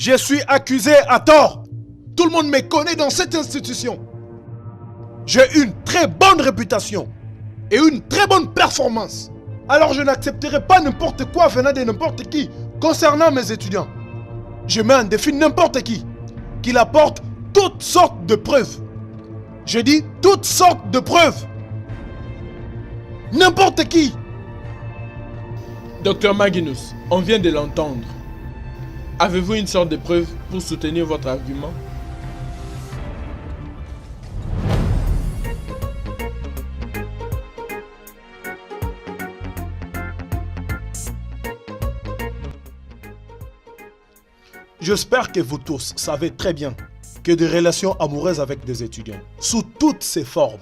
Je suis accusé à tort. Tout le monde me connaît dans cette institution. J'ai une très bonne réputation et une très bonne performance. Alors je n'accepterai pas n'importe quoi venant de n'importe qui concernant mes étudiants. Je mets en défi n'importe qui qu'il apporte toutes sortes de preuves. Je dis toutes sortes de preuves. N'importe qui. Docteur Magnus, on vient de l'entendre. Avez-vous une sorte de preuve pour soutenir votre argument? J'espère que vous tous savez très bien que des relations amoureuses avec des étudiants, sous toutes ces formes,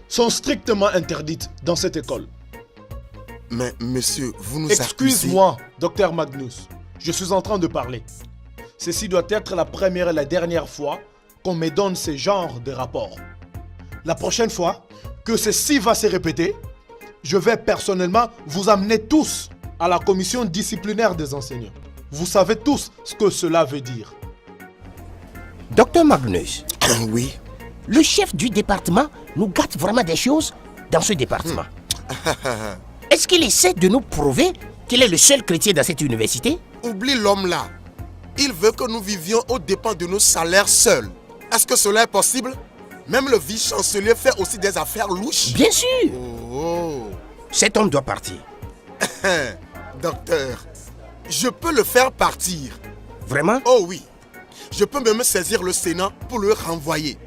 sont strictement interdites dans cette école. Mais monsieur, vous nous accusez... Excuse-moi, docteur Magnus. Je suis en train de parler. Ceci doit être la première et la dernière fois qu'on me donne ce genre de rapport. La prochaine fois que ceci va se répéter, je vais personnellement vous amener tous à la commission disciplinaire des enseignants. Vous savez tous ce que cela veut dire. Docteur Magnus, Oui. le chef du département nous gâte vraiment des choses dans ce département. Est-ce qu'il essaie de nous prouver qu'il est le seul chrétien dans cette université? Oublie l'homme là. Il veut que nous vivions aux dépens de nos salaires seuls. Est-ce que cela est possible? Même le vice-chancelier fait aussi des affaires louches. Bien sûr. Oh. Cet homme doit partir. Docteur, je peux le faire partir. Vraiment? Oh oui. Je peux même saisir le Sénat pour le renvoyer.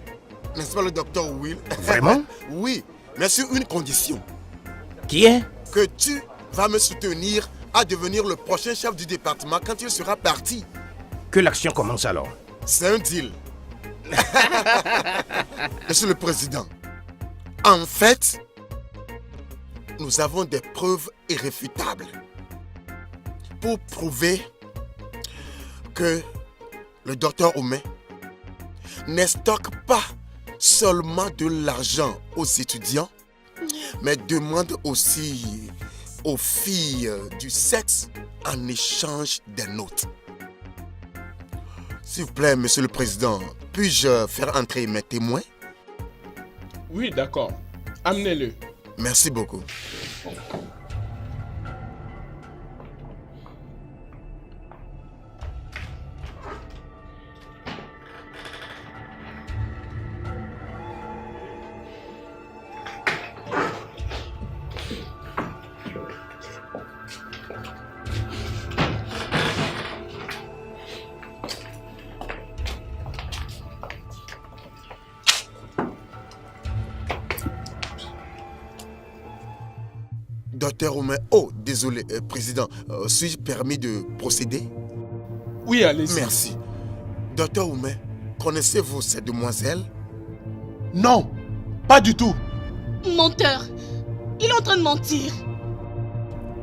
N'est-ce pas le docteur Will? Vraiment? Oui, mais sur une condition. Qui est? Que tu vas me soutenir à devenir le prochain chef du département quand il sera parti. Que l'action commence alors. C'est un deal. Monsieur le Président, en fait, nous avons des preuves irréfutables pour prouver que le docteur Oumé ne stocke pas seulement de l'argent aux étudiants, mais demande aussi aux filles du sexe en échange des notes. S'il vous plaît, Monsieur le Président, puis-je faire entrer mes témoins? Oui, d'accord. Amenez-le. Merci beaucoup. Docteur Oumé, oh, désolé, Président, suis-je permis de procéder? Oui, allez-y. Merci. Docteur Oumé, connaissez-vous ces demoiselles? Non, pas du tout. Menteur. Il est en train de mentir.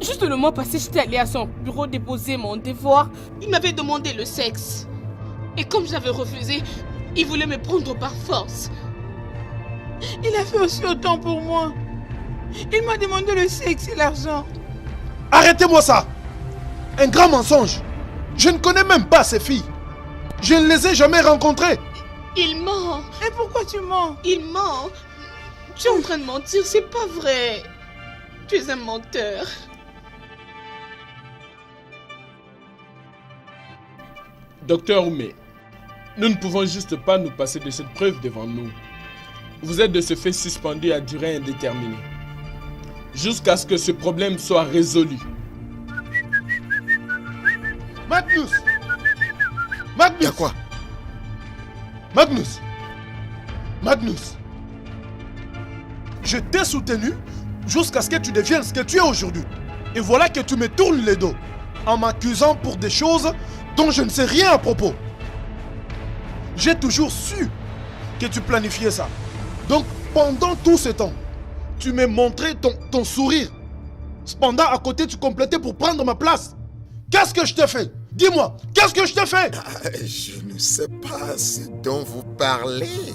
Juste le mois passé, j'étais allée à son bureau déposer mon devoir. Il m'avait demandé le sexe. Et comme j'avais refusé, il voulait me prendre par force. Il a fait aussi autant pour moi. Il m'a demandé le sexe et l'argent. Arrêtez-moi ça. Un grand mensonge. Je ne connais même pas ces filles. Je ne les ai jamais rencontrées. Il ment. Et pourquoi tu mens? Il ment. Tu es en train de mentir, c'est pas vrai. Tu es un menteur. Docteur Oumé, nous ne pouvons juste pas nous passer de cette preuve devant nous. Vous êtes de ce fait suspendu à durée indéterminée, jusqu'à ce que ce problème soit résolu. Magnus! Magnus! Il y a quoi? Magnus! Magnus! Je t'ai soutenu jusqu'à ce que tu deviennes ce que tu es aujourd'hui. Et voilà que tu me tournes le dos en m'accusant pour des choses dont je ne sais rien à propos. J'ai toujours su que tu planifiais ça. Donc, pendant tout ce temps, tu m'as montré ton sourire. Cependant, à côté, tu complétais pour prendre ma place. Qu'est-ce que je t'ai fait? Dis-moi, qu'est-ce que je t'ai fait? Je ne sais pas ce dont vous parlez.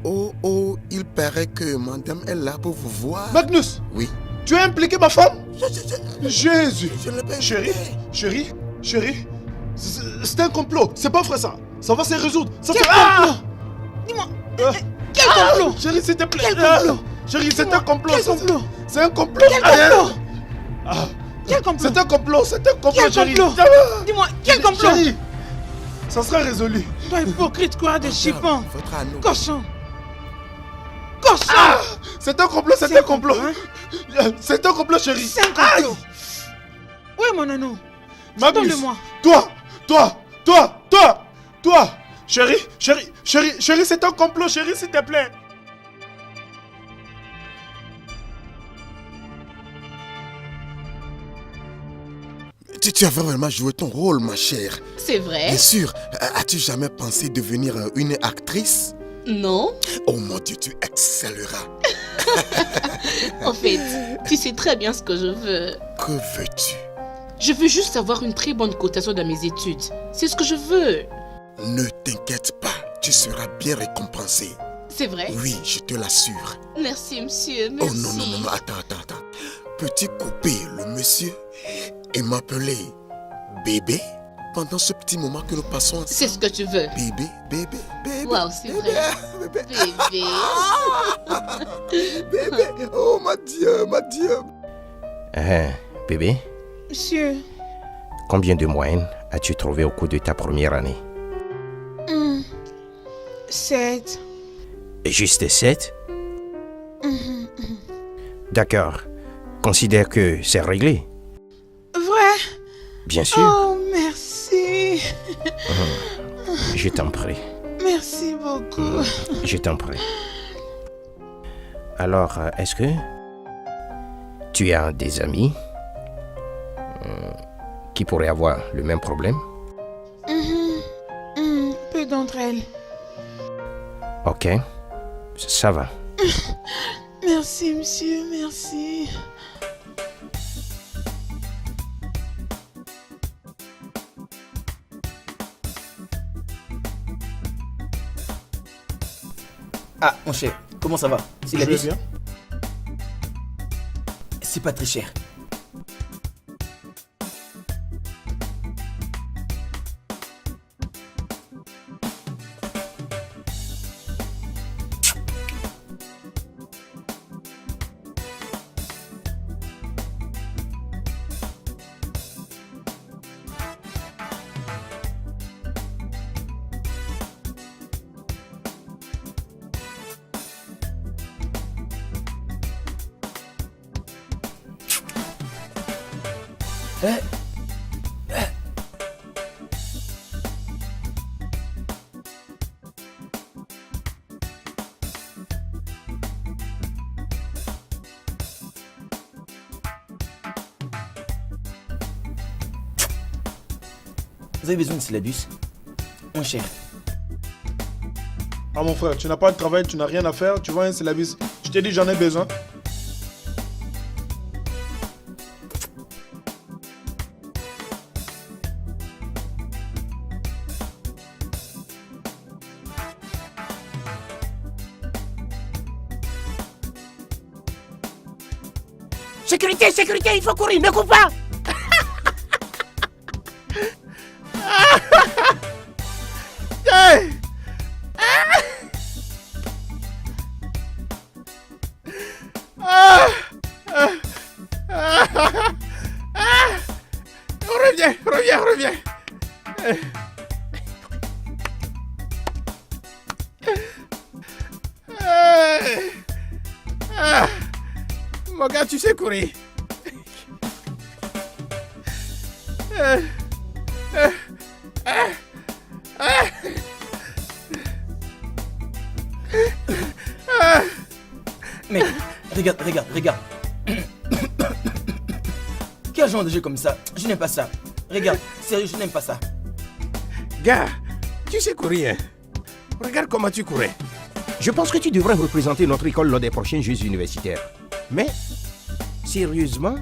Oh, il paraît que madame est là pour vous voir. Magnus, Oui. tu as impliqué ma femme? Jésus. Je ne l'ai pas Chérie, impliqué. chérie, C'est un complot. C'est pas vrai ça. Ça va se résoudre. Ça Quel se... complot? Dis-moi, quel complot? Chérie, s'il te plaît. Quel complot? Chérie, c'est un complot. Quel complot? C'est un complot. Quel complot? Ah, Quel complot? c'est un complot. C'est un complot, Quel chérie. complot? Dis-moi, quel complot? Chérie, ça sera résolu. Toi, hypocrite, quoi, de chipon. Votre anneau. Cochon. Cochon. Ah, c'est un complot, c'est C'est un un complot. complot, C'est un complot, chérie. C'est un complot. Où est mon anneau? Magnus, Donne-le-moi. toi. Chérie, c'est un complot, chérie, s'il te plaît. Tu as vraiment joué ton rôle, ma chère. C'est vrai? Bien sûr. As-tu jamais pensé devenir une actrice? Non? Oh mon Dieu, tu excelleras. En fait, tu sais très bien ce que je veux. Que veux-tu? Je veux juste avoir une très bonne cotation dans mes études. C'est ce que je veux. Ne t'inquiète pas, tu seras bien récompensé. C'est vrai? Oui, je te l'assure. Merci, monsieur. Oh Merci. non, attends. Peux-tu couper le monsieur et m'appeler bébé pendant ce petit moment que nous passons ensemble? C'est ce que tu veux. Bébé. Waouh, c'est vrai. Bébé. Bébé, oh ma Dieu. Bébé, Monsieur, combien de moyenne as-tu trouvé au cours de ta première année? 7. Juste 7? D'accord. Considère que c'est réglé. Vrai? Bien sûr. Oh, merci. Je t'en prie. Merci beaucoup. Je t'en prie. Alors, est-ce que tu as des amis qui pourraient avoir le même problème? Peu d'entre elles. Ok, ça va. Merci, monsieur, merci. Ah, mon cher, comment ça va? C'est la Je vais vie? bien. C'est pas très cher. Vous avez besoin de syllabus? Mon cher, Ah mon frère, tu n'as pas de travail, tu n'as rien à faire, tu vois un syllabus. Je t'ai dit j'en ai besoin. Sécurité, il faut courir, ne cours pas! Reviens. Mon gars, tu sais courir. mec, regarde. Quel genre de jeu comme ça? Je n'aime pas ça. Regarde, sérieux, je n'aime pas ça. Gars, tu sais courir. Regarde comment tu courais. Je pense que tu devrais représenter notre école lors des prochains Jeux universitaires. Mais, sérieusement,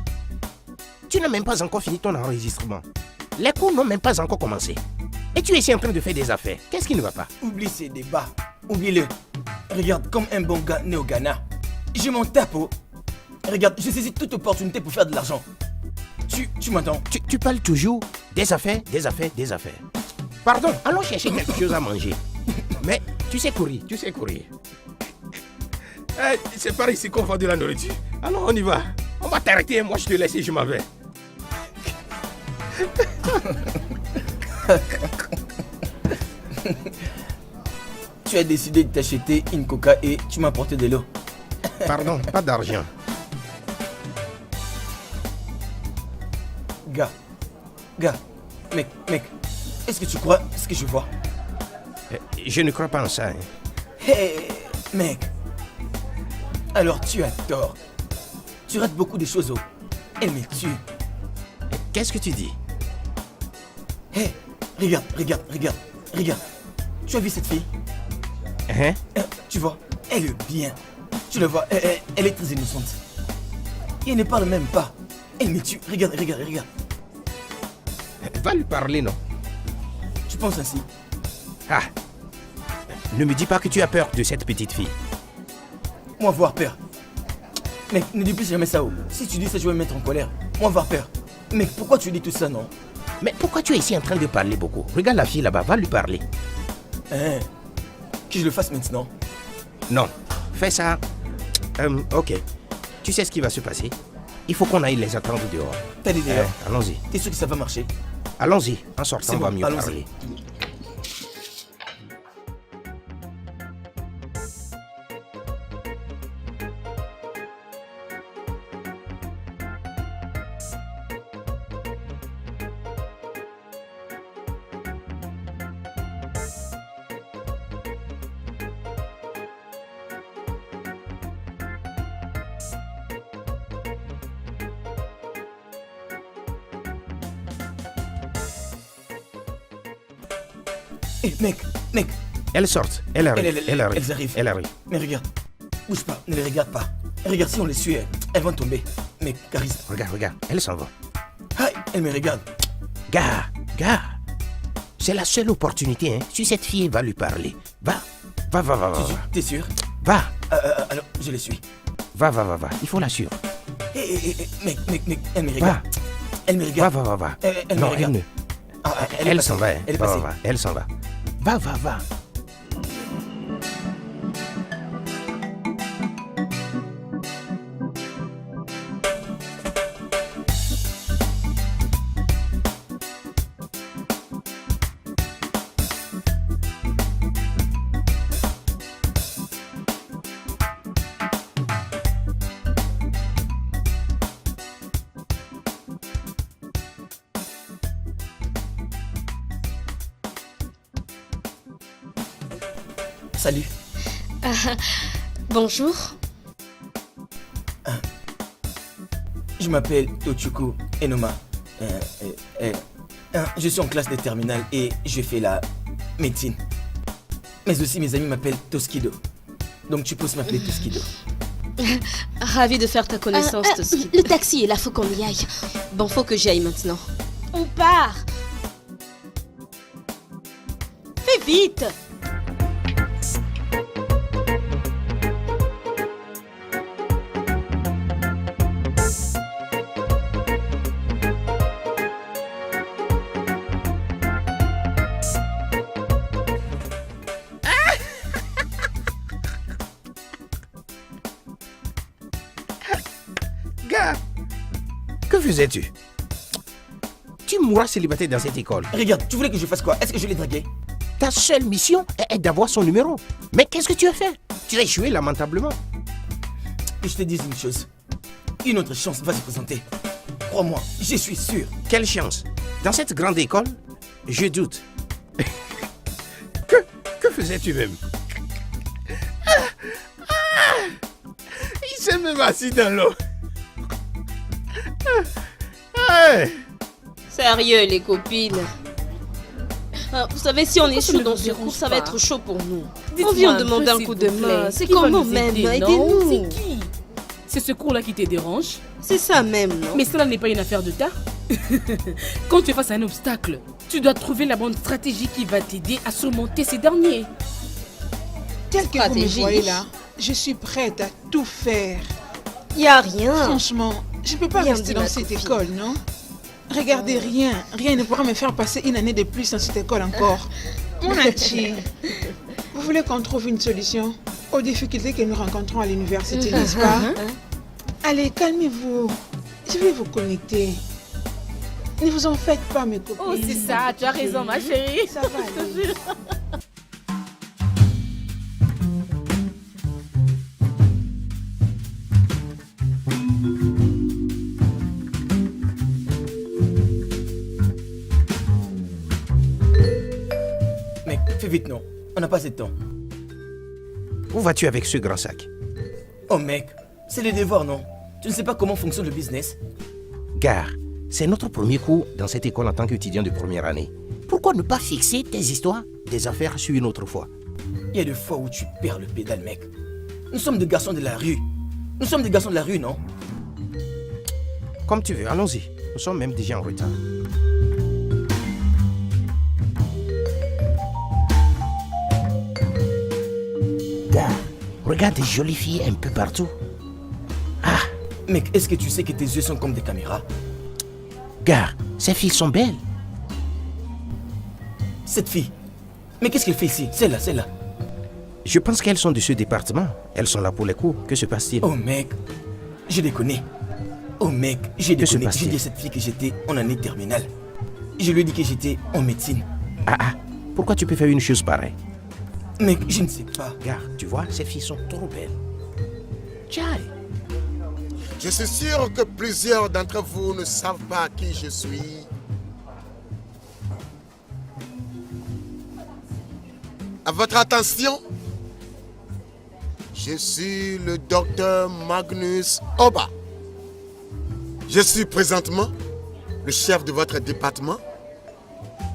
tu n'as même pas encore fini ton enregistrement. Les cours n'ont même pas encore commencé. Et tu es ici en train de faire des affaires. Qu'est-ce qui ne va pas? Oublie ces débats. Oublie-le. Regarde, comme un bon gars né au Ghana, je m'en tape. Regarde, je saisis toute opportunité pour faire de l'argent. Tu m'entends? Tu parles toujours Des affaires. Pardon, allons chercher quelque chose à manger. Mais tu sais courir. C'est par ici qu'on vend de la nourriture. Alors on y va. On va t'arrêter, moi je te laisse et je m'en vais. Tu as décidé de t'acheter une coca et tu m'as apporté de l'eau. Pardon, pas d'argent. Gars, mec, est-ce que tu crois ce que je vois? Je ne crois pas en ça. Hé, mec. Alors tu as tort. Tu rates beaucoup de choses. Elle me tue. Qu'est-ce que tu dis? Hé, regarde. Tu as vu cette fille? Hein? Tu vois, elle est bien. Tu la vois, elle est très innocente. Et elle ne parle même pas. Elle me tue. Regarde. Va lui parler, non? Tu penses ainsi? Ah! Ne me dis pas que tu as peur de cette petite fille. Moi, avoir peur. Mec, ne dis plus jamais ça. Si tu dis ça, je vais me mettre en colère. Moi, avoir peur. Mais pourquoi tu dis tout ça, non? Mais pourquoi tu es ici en train de parler beaucoup? Regarde la fille là-bas, va lui parler. Hein? Que je le fasse maintenant? Non, fais ça. Ok. Tu sais ce qui va se passer? Il faut qu'on aille les attendre dehors. T'as des dehors? Allons-y. T'es sûr que ça va marcher? Allons-y. En sortant, C'est on va bon, mieux allons-y. parler. Hé, mec. Elles sortent. Elles arrivent. Elles arrivent. Elle arrive. Mais regarde. Bouge pas, ne les regarde pas. Regarde, si on les suit, elles vont tomber. Mec, Caris. Regarde. Elles s'en vont. Aïe, elle me regarde. Gars. C'est la seule opportunité, hein. Si cette fille va lui parler. Va. T'es sûr? Va. Alors, je les suis. Va. Il faut la suivre. Hé, mec, elle me regarde. Va. Elle me regarde. Va. Elle me Non, regarde. elle ne. Ah, Elle s'en va. Elle est passée. Va. Elle s'en va. Va. Salut. Bonjour. Je m'appelle Tochuku Enoma. Je suis en classe de terminale et je fais la médecine. Mais aussi mes amis m'appellent Toskido. Donc tu peux aussi m'appeler Toskido. Ravie de faire ta connaissance, Toski. Le taxi est là, faut qu'on y aille. Bon, faut que j'y aille maintenant. On part. Fais vite! Gars, que faisais-tu? Tu mourras célibataire dans cette école. Regarde, tu voulais que je fasse quoi? Est-ce que je l'ai dragué? Ta seule mission est d'avoir son numéro. Mais qu'est-ce que tu as fait? Tu as échoué lamentablement. Que je te dise une chose. Une autre chance va se présenter. Crois-moi, je suis sûr. Quelle chance? Dans cette grande école, je doute. Que faisais-tu même? Il s'est même assis dans l'eau. Sérieux, les copines. Vous savez, si on échoue dans ce dérange cours, ça va pas. être chaud pour nous. Dites-moi On vient un demander peu, un s'il coup vous de plaît. main. C'est Qui va comment nous même? aider, non? Aidez-nous. C'est qui? C'est ce cours-là qui te dérange? C'est ça même, non? Mais cela n'est pas une affaire de tas. Quand tu es face à un obstacle, tu dois trouver la bonne stratégie qui va t'aider à surmonter ces derniers. Tel que vous me Stratégie. voyez là, je suis prête à tout faire. Y a rien. Franchement, je ne peux pas Bien rester dit, dans ma cette copine. école, non? Regardez, rien ne pourra me faire passer une année de plus dans cette école encore. Mon Achi, vous voulez qu'on trouve une solution aux difficultés que nous rencontrons à l'université, n'est-ce pas? Allez, calmez-vous. Je vais vous connecter. Ne vous en faites pas, mes copines. Oh, c'est ça, tu as raison, ma chérie. Ça va aller. Mec, fais vite, non. On n'a pas assez de temps. Où vas-tu avec ce grand sac? Oh mec, c'est les devoirs, non? Tu ne sais pas comment fonctionne le business? Gare, c'est notre premier cours dans cette école en tant qu'étudiant de première année. Pourquoi ne pas fixer tes histoires des affaires sur une autre fois? Il y a des fois où tu perds le pédale, mec. Nous sommes des garçons de la rue. Nous sommes des garçons de la rue, non? Comme tu veux, allons-y. Nous sommes même déjà en retard. Gare, regarde des jolies filles un peu partout. Mec, est-ce que tu sais que tes yeux sont comme des caméras? Gare, ces filles sont belles. Cette fille, mais qu'est-ce qu'elle fait ici? Celle-là, celle-là. Je pense qu'elles sont de ce département. Elles sont là pour les cours. Que se passe-t-il? Oh mec, je les connais. Oh mec, j'ai Que se déconné. passe-t-il? J'ai dit à cette fille que j'étais en année terminale. Je lui ai dit que j'étais en médecine. Pourquoi tu peux faire une chose pareille? Mec, je ne sais pas. Gare, tu vois, ces filles sont trop belles. Tchai. Je suis sûr que plusieurs d'entre vous ne savent pas qui je suis. À votre attention, je suis le docteur Magnus Oba. Je suis présentement le chef de votre département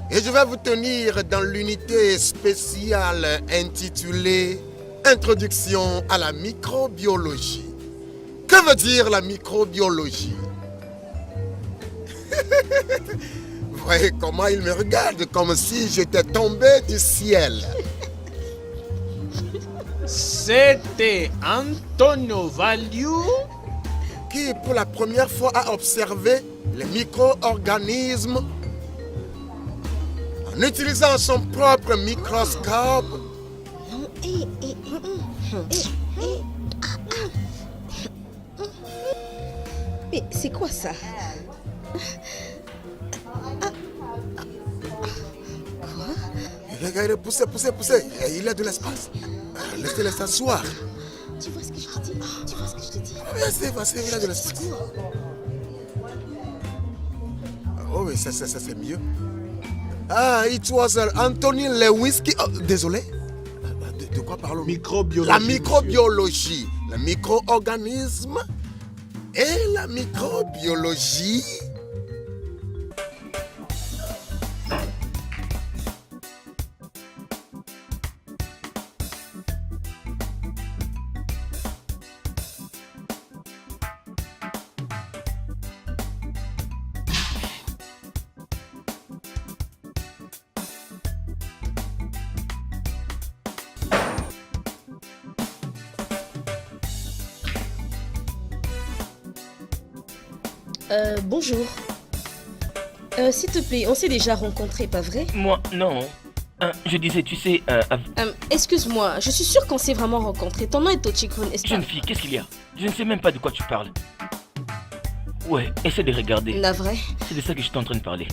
et je vais vous tenir dans l'unité spéciale intitulée Introduction à la microbiologie. Que veut dire la microbiologie? Vous voyez comment il me regarde comme si j'étais tombé du ciel. C'était Antonio Valliou Qui pour la première fois a observé les micro-organismes en utilisant son propre microscope. Mais c'est quoi ça? Regardez, poussez. Il a de l'espace. Laissez-les s'asseoir. Tu vois ce que je te dis? Tu vois ce que je te dis? Vas-y, il a de l'espace. Oh oui, ça c'est mieux. It was Anthony Lewinsky. Oh, désolé. De quoi parlons-nous? Microbiologie. La microbiologie. Le micro-organisme et la microbiologie. Bonjour. S'il te plaît, on s'est déjà rencontrés, pas vrai? Moi, non. Je disais, tu sais... Excuse-moi, je suis sûre qu'on s'est vraiment rencontrés. Ton nom est Tochiko, n'est-ce pas? Jeune fille, qu'est-ce qu'il y a? Je ne sais même pas de quoi tu parles. Ouais, essaie de regarder. La vraie? C'est de ça que je suis en train de parler.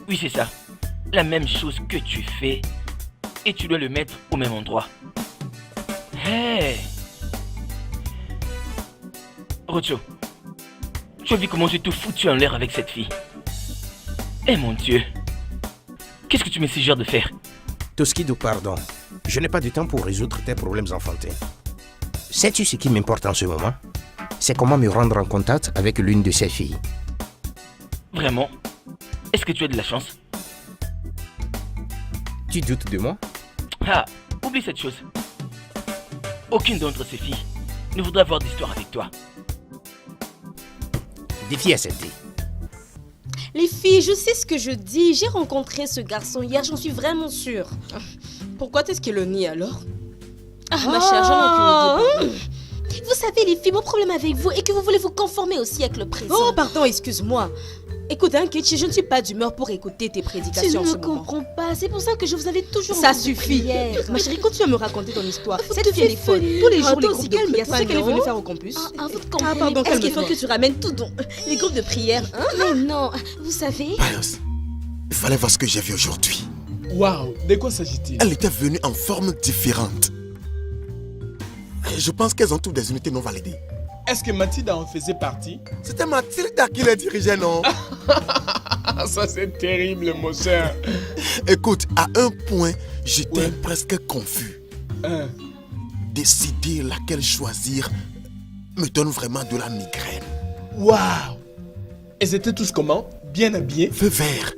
Oui, c'est ça. La même chose que tu fais. Et tu dois le mettre au même endroit. Hey! Rocho, tu as vu comment j'ai tout foutu en l'air avec cette fille? Eh mon Dieu! Qu'est-ce que tu me suggères de faire? Toskido, pardon. Je n'ai pas de temps pour résoudre tes problèmes enfantins. Sais-tu ce qui m'importe en ce moment? C'est comment me rendre en contact avec l'une de ces filles. Vraiment? Est-ce que tu as de la chance? Tu doutes de moi? Ah, oublie cette chose. Aucune d'entre ces filles ne voudrait avoir d'histoire avec toi. Défi accepté. Les filles, je sais ce que je dis. J'ai rencontré ce garçon hier, j'en suis vraiment sûre. Pourquoi est-ce qu'il le nie alors? Ah, ma chère, j'en ai aucune idée. Vous savez, les filles, mon problème avec vous est que vous voulez vous conformer au siècle présent. Oh, pardon, excuse-moi. Écoute, hein, Ketchi, je ne suis pas d'humeur pour écouter tes prédications en ce moment. Tu ne comprends pas, c'est pour ça que je vous avais toujours... Ça suffit. Ma chérie, continue à me raconter ton histoire. Cette fille, elle est folle. Tous les jours, les groupes de prière, c'est ce qu'elle est venue faire au campus. Ah, pardon, est-ce qu'il faut que tu ramènes tout dans les groupes de prière, hein? Mais non, vous savez... Pius, il fallait voir ce que j'ai vu aujourd'hui. Waouh, de quoi s'agit-il? Elle était venue en forme différente. Je pense qu'elles ont toutes des unités non validées. Est-ce que Mathilde en faisait partie? C'était Mathilda qui les dirigeait, non? Ça c'est terrible, mon cher. Écoute, à un point, j'étais presque confus. Décider laquelle choisir me donne vraiment de la migraine. Waouh! Elles étaient tous comment? Bien habillées? Feu vert.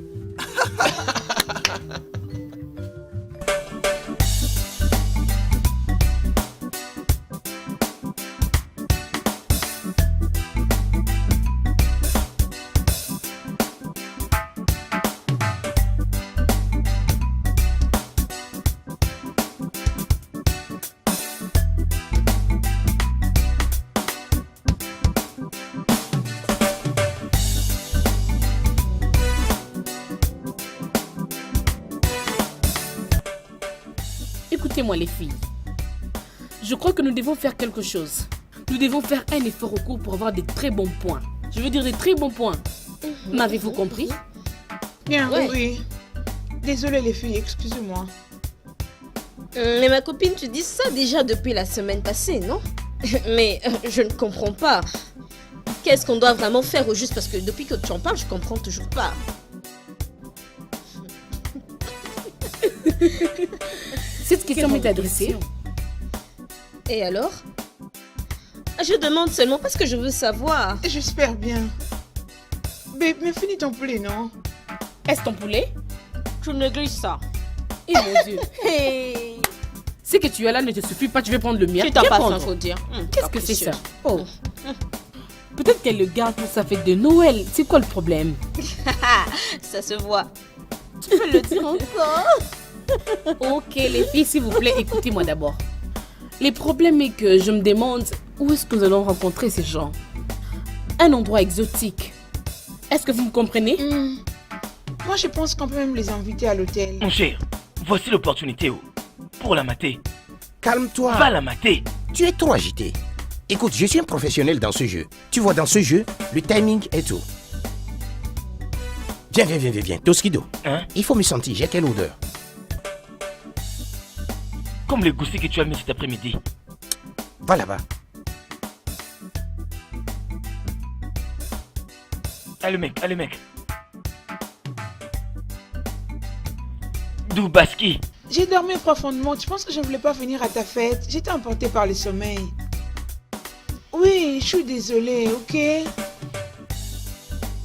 Écoutez-moi les filles. Je crois que nous devons faire quelque chose. Nous devons faire un effort au cours pour avoir des très bons points. Je veux dire des très bons points. M'avez-vous compris? Bien, oui. Désolée les filles, excusez-moi. Mais ma copine, tu dis ça déjà depuis la semaine passée, non? Mais je ne comprends pas. Qu'est-ce qu'on doit vraiment faire au juste? Parce que depuis que tu en parles, je comprends toujours pas. Cette question m'est adressée. Et alors? Je demande seulement parce que je veux savoir. J'espère bien. Mais finis ton poulet, non? Est-ce ton poulet? Tu négliges ça. Et mon Dieu. Hey. Ce que tu as là ne te suffit pas, tu veux prendre le mien. Tu t'en passes, faut dire. Qu'est-ce que c'est ça? Oh. Peut-être qu'elle le garde pour sa fête de Noël. C'est quoi le problème? Ça se voit. Tu peux le dire encore? Ok, les filles, s'il vous plaît, écoutez-moi d'abord. Le problème est que je me demande où est-ce que nous allons rencontrer ces gens. Un endroit exotique. Est-ce que vous me comprenez? Moi, je pense qu'on peut même les inviter à l'hôtel. Mon cher, voici l'opportunité pour la mater. Calme-toi. Va la mater. Tu es trop agité. Écoute, je suis un professionnel dans ce jeu. Tu vois, dans ce jeu, le timing est tout. Viens. Toskido. Hein? Il faut me sentir, j'ai quelle odeur? Comme le gousset que tu as mis cet après-midi. Va là-bas. Allez mec. Doubaski. J'ai dormi profondément. Tu penses que je ne voulais pas venir à ta fête? J'étais emportée par le sommeil. Oui, je suis désolée, ok?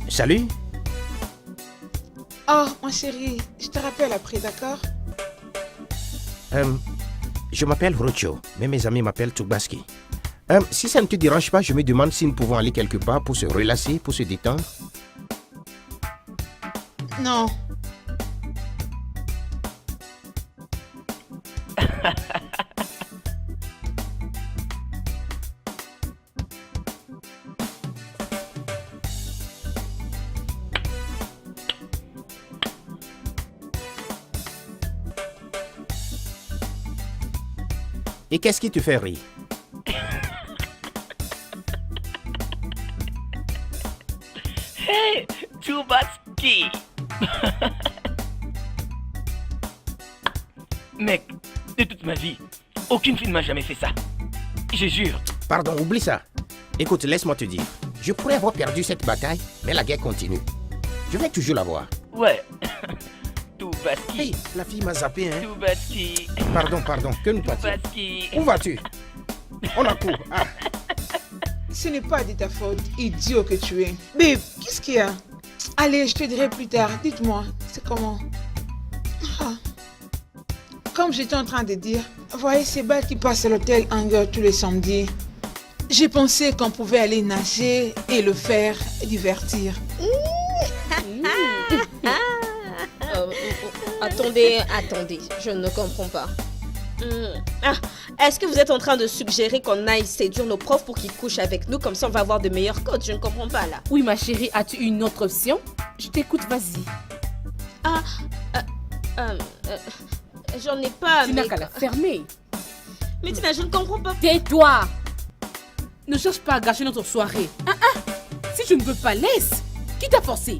Salut. Oh, ma chérie, je te rappelle après, d'accord? Je m'appelle Rocho, mais mes amis m'appellent Tubaski. Si ça ne te dérange pas, je me demande si nous pouvons aller quelque part pour se relaxer, pour se détendre. Non. Et qu'est-ce qui te fait rire? Hey, Tubaski. Mec, de toute ma vie, aucune fille ne m'a jamais fait ça. Je jure. Pardon, oublie ça. Écoute, laisse-moi te dire. Je pourrais avoir perdu cette bataille, mais la guerre continue. Je vais toujours la voir. Ouais. Tubaski. Hey, la fille m'a zappé, hein. Tubaski. Pardon, que nous partions. Tubaski. Où vas-tu? On la court. Ah. Ce n'est pas de ta faute, idiot que tu es. Babe, qu'est-ce qu'il y a? Allez, je te dirai plus tard. Dites-moi, c'est comment? Comme j'étais en train de dire, voyez ces balles qui passent à l'hôtel Hangar tous les samedis. J'ai pensé qu'on pouvait aller nager et le faire divertir. Attendez, je ne comprends pas. Est-ce que vous êtes en train de suggérer qu'on aille séduire nos profs pour qu'ils couchent avec nous? Comme ça, on va avoir de meilleurs codes. Je ne comprends pas, là. Oui, ma chérie, as-tu une autre option? Je t'écoute, vas-y. J'en ai pas, Tu n'as qu'à la fermer. Mais Tina, je ne comprends pas. Tais-toi! Ne cherche pas à gâcher notre soirée. Si tu ne veux pas, laisse. Qui t'a forcé?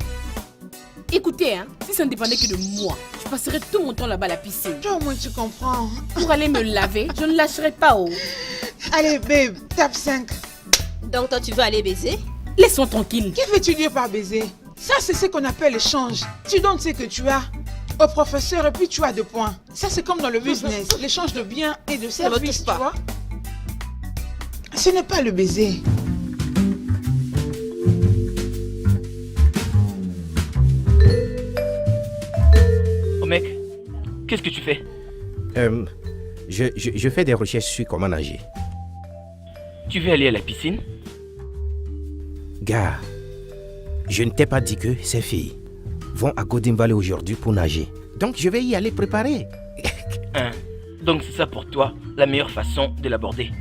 Écoutez, si ça ne dépendait que de moi, je passerais tout mon temps là-bas à la piscine. Toi, au moins, tu comprends. Pour aller me laver, je ne lâcherai pas. Allez, babe, tape 5. Donc, toi, tu veux aller baiser? Laisse-moi tranquille. Que veux-tu dire par baiser? Ça, c'est ce qu'on appelle l'échange. Tu donnes ce que tu as au professeur et puis tu as 2 points. Ça, c'est comme dans le business. L'échange de biens et de services, tu vois. Ce n'est pas le baiser. Oh mec, qu'est-ce que tu fais? Je fais des recherches sur comment nager. Tu veux aller à la piscine? Gars, je ne t'ai pas dit que ces filles vont à Golden Valley aujourd'hui pour nager. Donc je vais y aller préparer. Donc c'est ça pour toi, la meilleure façon de l'aborder.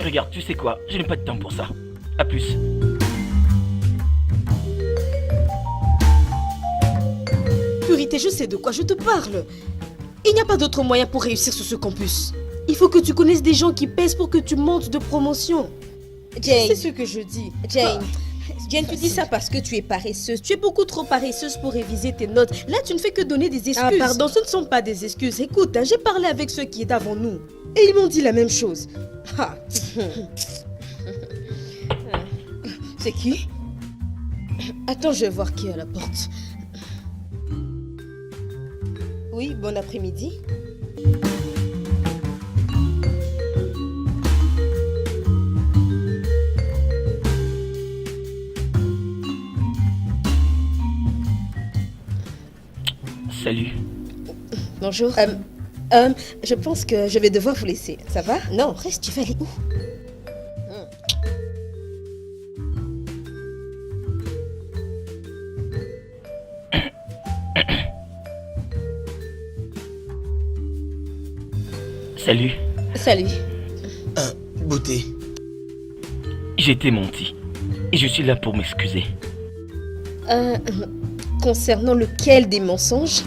Regarde, tu sais quoi? Je n'ai pas de temps pour ça. À plus. Purité, je sais de quoi je te parle. Il n'y a pas d'autre moyen pour réussir sur ce campus. Il faut que tu connaisses des gens qui pèsent pour que tu montes de promotion. Jane. C'est ce que je dis. Jane, tu dis ça parce que tu es paresseuse. Tu es beaucoup trop paresseuse pour réviser tes notes. Là, tu ne fais que donner des excuses. Pardon, ce ne sont pas des excuses. Écoute, j'ai parlé avec ceux qui étaient avant nous. Et ils m'ont dit la même chose. C'est qui? Attends, je vais voir qui est à la porte. Oui, bon après-midi. Salut. Bonjour. Je pense que je vais devoir vous laisser. Ça va? Non, reste, tu vas aller où? Salut. Salut. Beauté. J'étais menti. Et je suis là pour m'excuser. Concernant lequel des mensonges?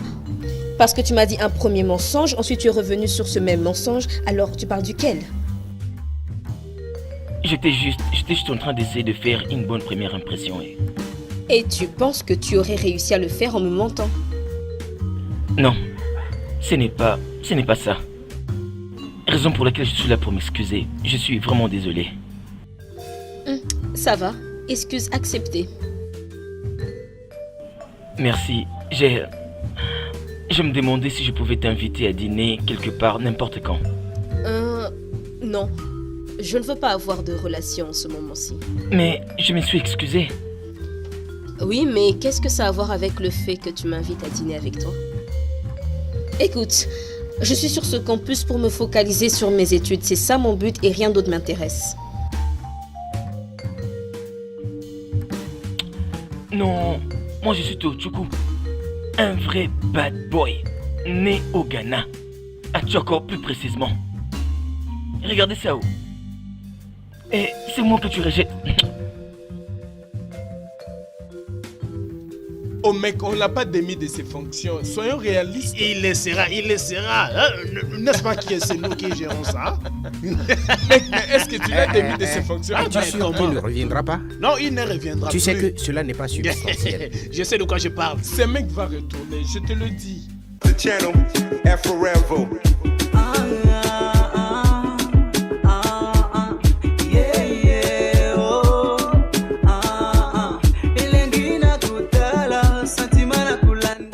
Parce que tu m'as dit un premier mensonge, ensuite tu es revenu sur ce même mensonge, alors tu parles duquel? J'étais juste en train d'essayer de faire une bonne première impression. Et tu penses que tu aurais réussi à le faire en me mentant? Non, ce n'est pas ça. Raison pour laquelle je suis là pour m'excuser. Je suis vraiment désolé. Ça va, excuse acceptée. Merci. Je me demandais si je pouvais t'inviter à dîner quelque part, n'importe quand. Non. Je ne veux pas avoir de relation en ce moment-ci. Mais je me suis excusé. Oui, mais qu'est-ce que ça a à voir avec le fait que tu m'invites à dîner avec toi? Écoute, je suis sur ce campus pour me focaliser sur mes études. C'est ça mon but et rien d'autre m'intéresse. Non, moi je suis Tochoukou. Un vrai bad boy, né au Ghana. À Tchoko plus précisément. Regardez ça où. Et c'est moi que tu rejettes. Oh mec, on l'a pas démis de ses fonctions. Soyons réalistes. Il le sera. N'est-ce pas que c'est nous qui gérons ça? Mec, mais est-ce que tu l'as démis de ses fonctions? Tu es sûr qu'il ne reviendra pas? Non, il ne reviendra Tu plus. sais que cela n'est pas substantiel. Je sais de quoi je parle. Ce mec va retourner, je te le dis. The channel F4Rambo.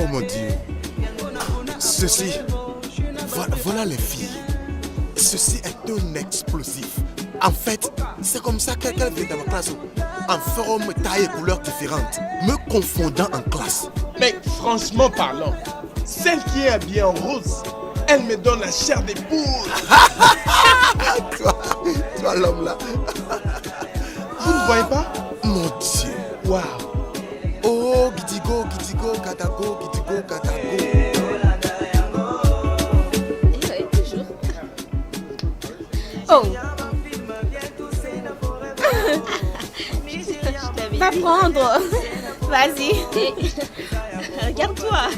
Oh mon Dieu. Ceci, voilà les filles. Ceci est un explosif. En fait, c'est comme ça qu'elle vient dans ma classe. En forme, taille et couleurs différentes. Me confondant en classe. Mec, franchement parlant, celle qui est habillée en rose, elle me donne la chair des poules. Toi l'homme là. Vous ne voyez pas? Mon Dieu. Waouh. Oh, Gidigo, Katago, Gidigo, Katago. apprendre. Vas-y. Regarde-toi.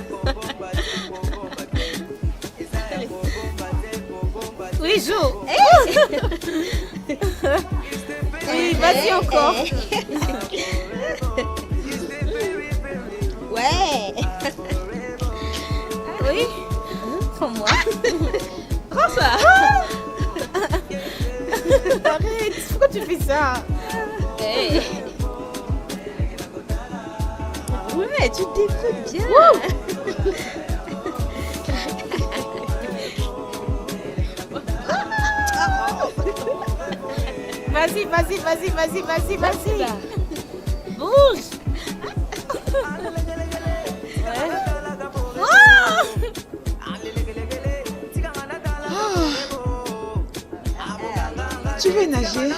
Oui, joue. Oui, vas-y encore. Ouais. Oui. Prends-moi. Prends ça. Arrête, pourquoi tu fais ça? Hey. Ouais, tu t'écoutes bien. Vas-y. Bouge. Tu veux nager?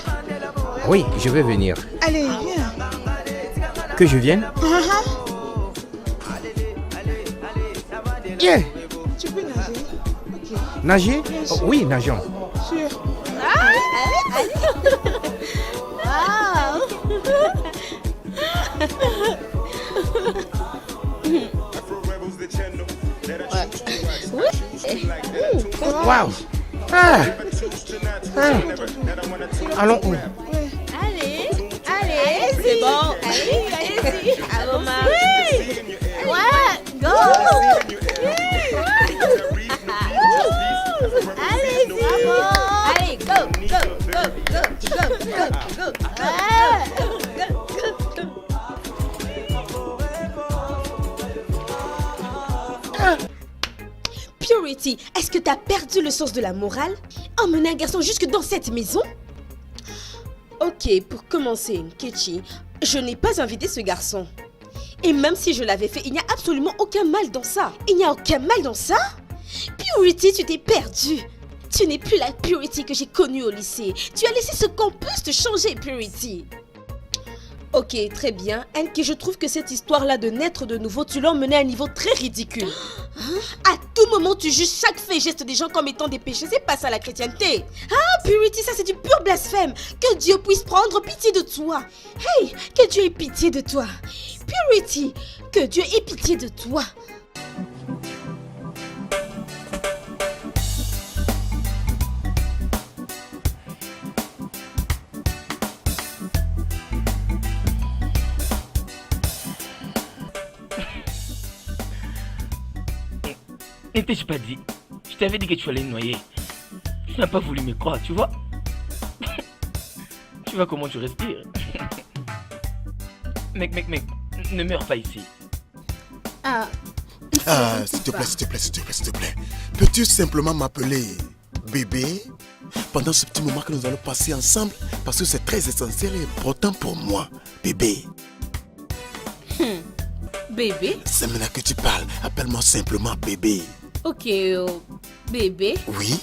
Oui, je vais venir. Allez, viens. Que je vienne? Yeah. Tu peux nager? Ok. Nager? Bien sûr. Oh, oui, nageons. Sûr. Waouh. Ah. Allons où? Allez, c'est bon. Allez-y. Allons, Marie. Ouais, go. Allez-y. Allez, go. Purity, est-ce que t'as perdu le sens de la morale? Emmener un garçon jusque dans cette maison? Ok, pour commencer, Kechi, je n'ai pas invité ce garçon. Et même si je l'avais fait, il n'y a absolument aucun mal dans ça. Il n'y a aucun mal dans ça? Purity, tu t'es perdue. Tu n'es plus la Purity que j'ai connue au lycée. Tu as laissé ce campus te changer, Purity. Ok, très bien. Anki, je trouve que cette histoire-là de naître de nouveau, tu l'as emmenée à un niveau très ridicule. À tout moment, tu juges chaque fait et geste des gens comme étant des péchés. C'est pas ça la chrétienté. Ah, Purity, ça c'est du pur blasphème. Que Dieu puisse prendre pitié de toi. Hey, que Dieu ait pitié de toi. Purity, que Dieu ait pitié de toi. Ne t'ai-je pas dit? Je t'avais dit que tu allais me noyer. Tu n'as pas voulu me croire, tu vois. Tu vois comment tu respires. Mec, ne meurs pas ici. S'il te plaît. Peux-tu simplement m'appeler bébé pendant ce petit moment que nous allons passer ensemble parce que c'est très essentiel et important pour moi, bébé. Bébé? C'est maintenant que tu parles. Appelle-moi simplement bébé. Ok, bébé. Oui?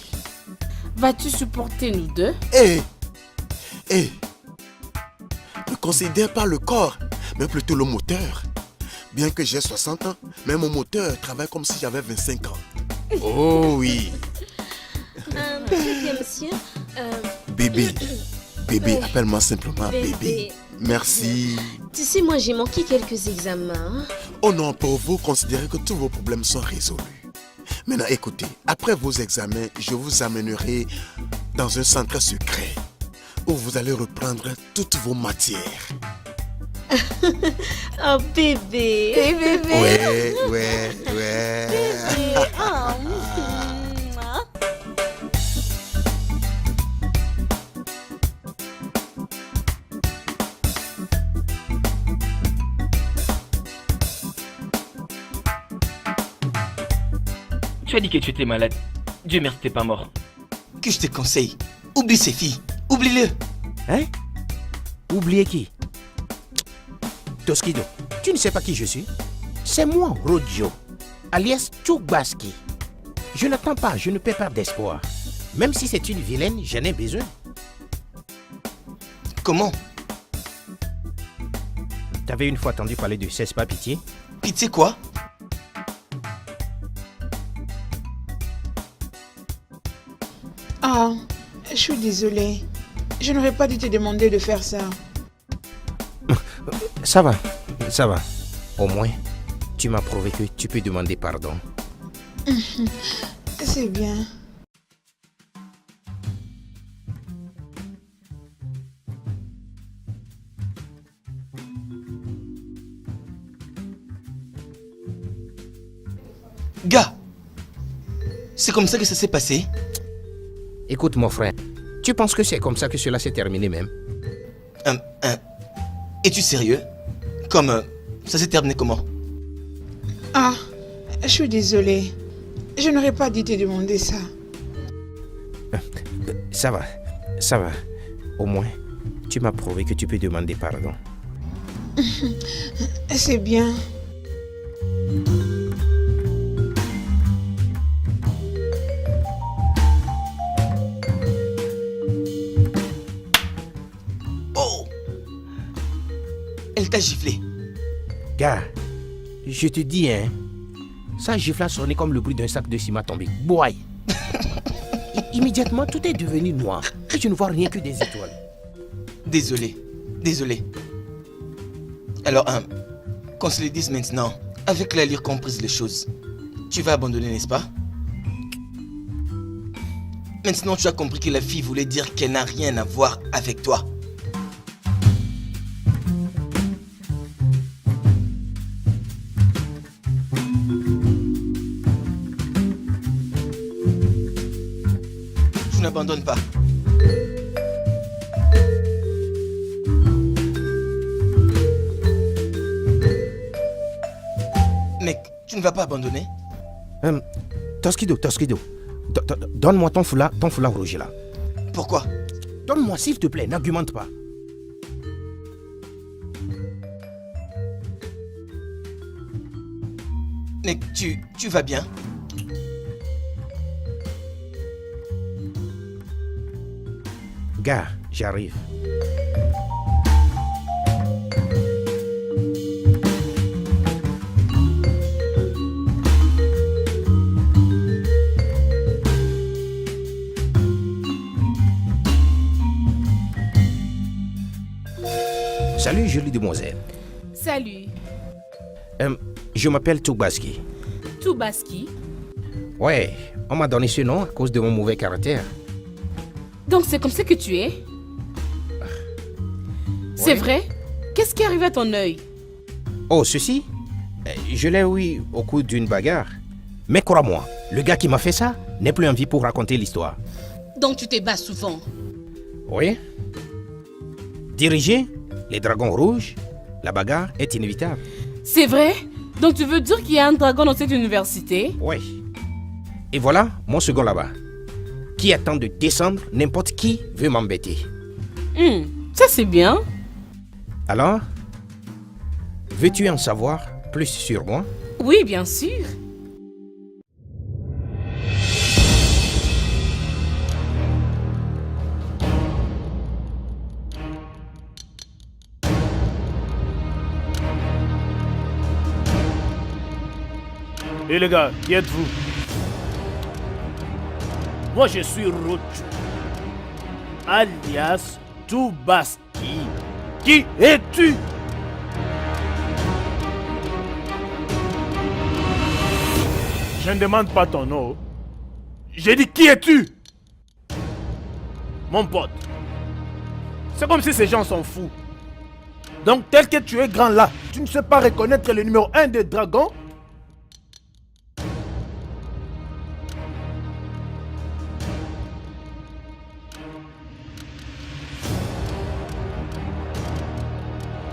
Vas-tu supporter nous deux? Ne considère pas le corps, mais plutôt le moteur. Bien que j'ai 60 ans, mais mon moteur travaille comme si j'avais 25 ans. Oh oui. Monsieur. Bébé, appelle-moi simplement bébé. Merci. Tu sais, moi j'ai manqué quelques examens. Oh non, pour vous, considérez que tous vos problèmes sont résolus. Maintenant, écoutez, après vos examens, je vous amènerai dans un centre secret où vous allez reprendre toutes vos matières. Oh bébé. Ouais. Tu as dit que tu étais malade. Dieu merci, t'es pas mort. Que je te conseille, oublie ces filles. Oublie-le. Hein? Oubliez qui? Toskido, tu ne sais pas qui je suis? C'est moi, Rodio, alias Tchoukbaski. Je n'attends pas, je ne perds pas d'espoir. Même si c'est une vilaine, j'en ai besoin. Comment? T'avais une fois entendu parler de Cesse pas pitié? Pitié quoi? Ah, je suis désolée. Je n'aurais pas dû te demander de faire ça. Ça va, ça va. Au moins, tu m'as prouvé que tu peux demander pardon. C'est bien. Gars, c'est comme ça que ça s'est passé? Écoute mon frère, tu penses que c'est comme ça que cela s'est terminé même? Es-tu sérieux? Ça s'est terminé comment? Ah, je suis désolée. Je n'aurais pas dû te demander ça. Ça va, ça va. Au moins, tu m'as prouvé que tu peux demander pardon. C'est bien. Oh! Elle t'a giflé. Gars, je te dis, hein, ça gifle a sonné comme le bruit d'un sac de ciment tombé. Boy! Immédiatement, tout est devenu noir et je ne vois rien que des étoiles. Désolé. Alors, qu'on se le dise maintenant, avec la lire comprise les choses, tu vas abandonner, n'est-ce pas? Maintenant, tu as compris que la fille voulait dire qu'elle n'a rien à voir avec toi. Tu n'abandonnes pas. Mec, tu ne vas pas abandonner? Toskido. Donne-moi ton foulard rouge là. Pourquoi? Donne-moi s'il te plaît, n'argumente pas. Mec, tu vas bien? Gars, j'arrive. Salut, jolie demoiselle. Salut. Je m'appelle Toubaski. Toubaski? Ouais, on m'a donné ce nom à cause de mon mauvais caractère. Donc c'est comme ça que tu es? C'est vrai? Qu'est-ce qui arrive à ton œil? Oh, ceci? Je l'ai eu au cours d'une bagarre. Mais crois-moi, le gars qui m'a fait ça n'est plus en vie pour raconter l'histoire. Donc tu te bats souvent? Oui. Diriger les dragons rouges, la bagarre est inévitable. C'est vrai? Donc tu veux dire qu'il y a un dragon dans cette université? Oui. Et voilà mon second là-bas, qui attend de descendre n'importe qui veut m'embêter. Ça c'est bien. Alors, veux-tu en savoir plus sur moi? Oui, bien sûr. Et les gars, qui êtes-vous? Moi je suis Rochu, alias Toubaski. Qui es-tu? Je ne demande pas ton nom. J'ai dit qui es-tu? Mon pote. C'est comme si ces gens sont fous. Donc tel que tu es grand là, tu ne sais pas reconnaître le numéro 1 des dragons?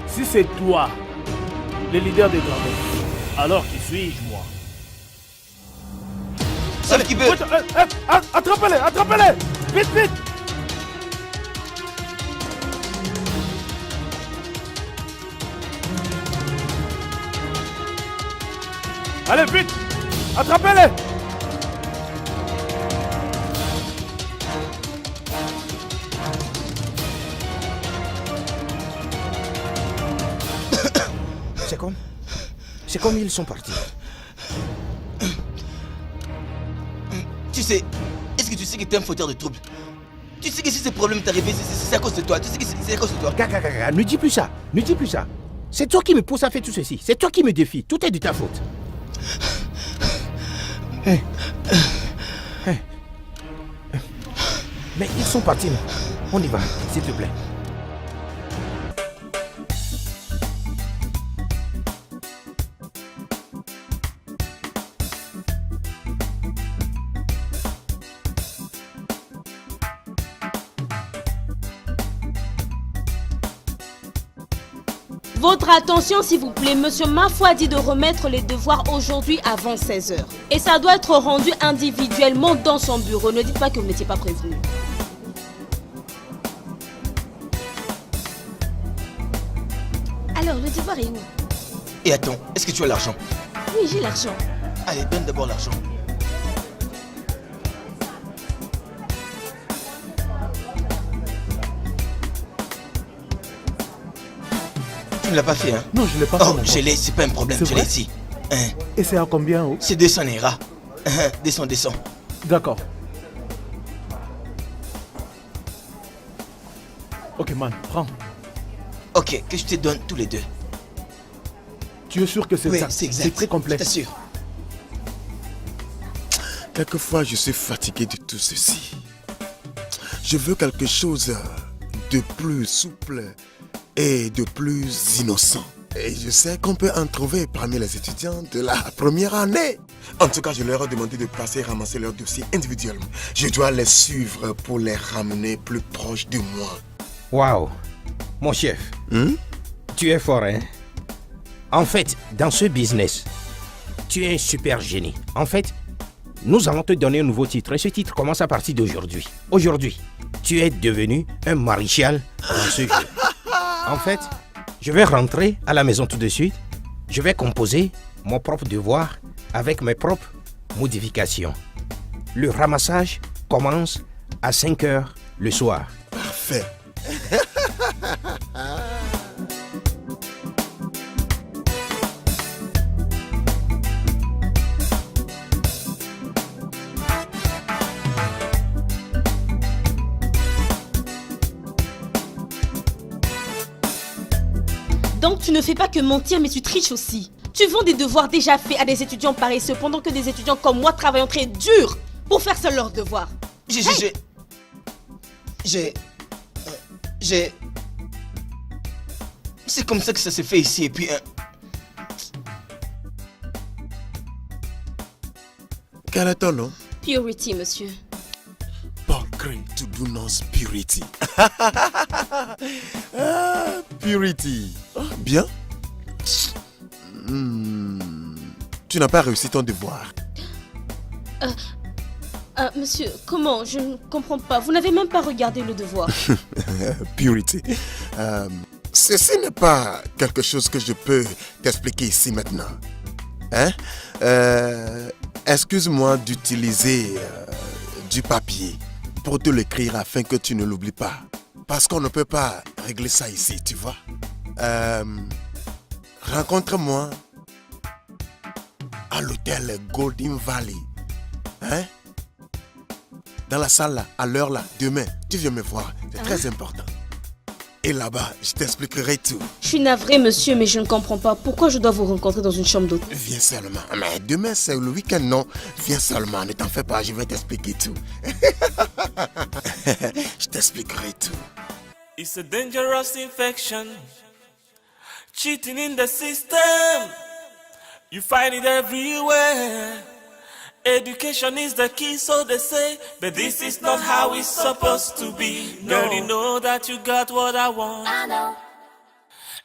Si c'est toi, le leader des dragons, alors qui suis-je moi? Sauf qui veut... Attrapez-les, attrapez-les! Vite, vite! Allez, vite! Attrapez-les! C'est comme ils sont partis. Tu sais, est-ce que tu sais que t'es un fauteur de troubles? Tu sais que si ce problème t'est arrivé, c'est à cause de toi. Tu sais que c'est à cause de toi. Gaga, ne dis plus ça. C'est toi qui me pousse à faire tout ceci. C'est toi qui me défies. Tout est de ta faute. Hey. Hey. Mais ils sont partis là. On y va, s'il te plaît. Votre attention s'il vous plaît, monsieur Mafou a dit de remettre les devoirs aujourd'hui avant 16h. Et ça doit être rendu individuellement dans son bureau. Ne dites pas que vous n'étiez pas prévenu. Alors, le devoir est où? Et attends, est-ce que tu as l'argent? Oui, j'ai l'argent. Allez, donne d'abord l'argent. Tu ne l'as pas fait, hein? Non, je ne l'ai pas fait. Oh, je l'ai, c'est pas un problème, je l'ai ici. Hein. Et c'est à combien? Oh? C'est 200 Naira. Descends. D'accord. Ok, man, prends. Ok, que je te donne tous les deux. Tu es sûr que c'est oui, ça? C'est exact. C'est très complet. Je t'assure. Quelquefois, je suis fatigué de tout ceci. Je veux quelque chose de plus souple et de plus innocent. Et je sais qu'on peut en trouver parmi les étudiants de la première année. En tout cas, je leur ai demandé de passer et ramasser leurs dossiers individuellement. Je dois les suivre pour les ramener plus proches de moi. Waouh, mon chef, tu es fort, hein? En fait, dans ce business, tu es un super génie. En fait, nous allons te donner un nouveau titre. Et ce titre commence à partir d'aujourd'hui. Aujourd'hui, tu es devenu un maréchal dans ce jeu. En fait, je vais rentrer à la maison tout de suite. Je vais composer mon propre devoir avec mes propres modifications. Le ramassage commence à 5 h le soir. Parfait. Donc tu ne fais pas que mentir, mais tu triches aussi. Tu vends des devoirs déjà faits à des étudiants paresseux pendant que des étudiants comme moi travaillent très dur pour faire seuls leurs devoirs. C'est comme ça que ça se fait ici et puis... Quel est ton nom? Purity, monsieur. Paul Gray to do not purity. Purity. Bien. Tu n'as pas réussi ton devoir. Monsieur, comment? Je ne comprends pas. Vous n'avez même pas regardé le devoir. Purity. Ceci n'est pas quelque chose que je peux t'expliquer ici maintenant. Hein? Excuse-moi d'utiliser du papier pour te l'écrire afin que tu ne l'oublies pas. Parce qu'on ne peut pas régler ça ici, tu vois. Rencontre-moi à l'hôtel Golden Valley. Hein? Dans la salle là, à l'heure là, demain, tu viens me voir. C'est très important. Et là-bas, je t'expliquerai tout. Je suis navré, monsieur, mais je ne comprends pas. Pourquoi je dois vous rencontrer dans une chambre d'hôtel? Viens seulement. Mais demain, c'est le week-end, non? Viens seulement, ne t'en fais pas, je vais t'expliquer tout. Je t'expliquerai tout. It's a dangerous infection. Cheating in the system. You find it everywhere. Education is the key, so they say, but this is not how it's supposed to be. No. Girl, you know that you got what I want. I know.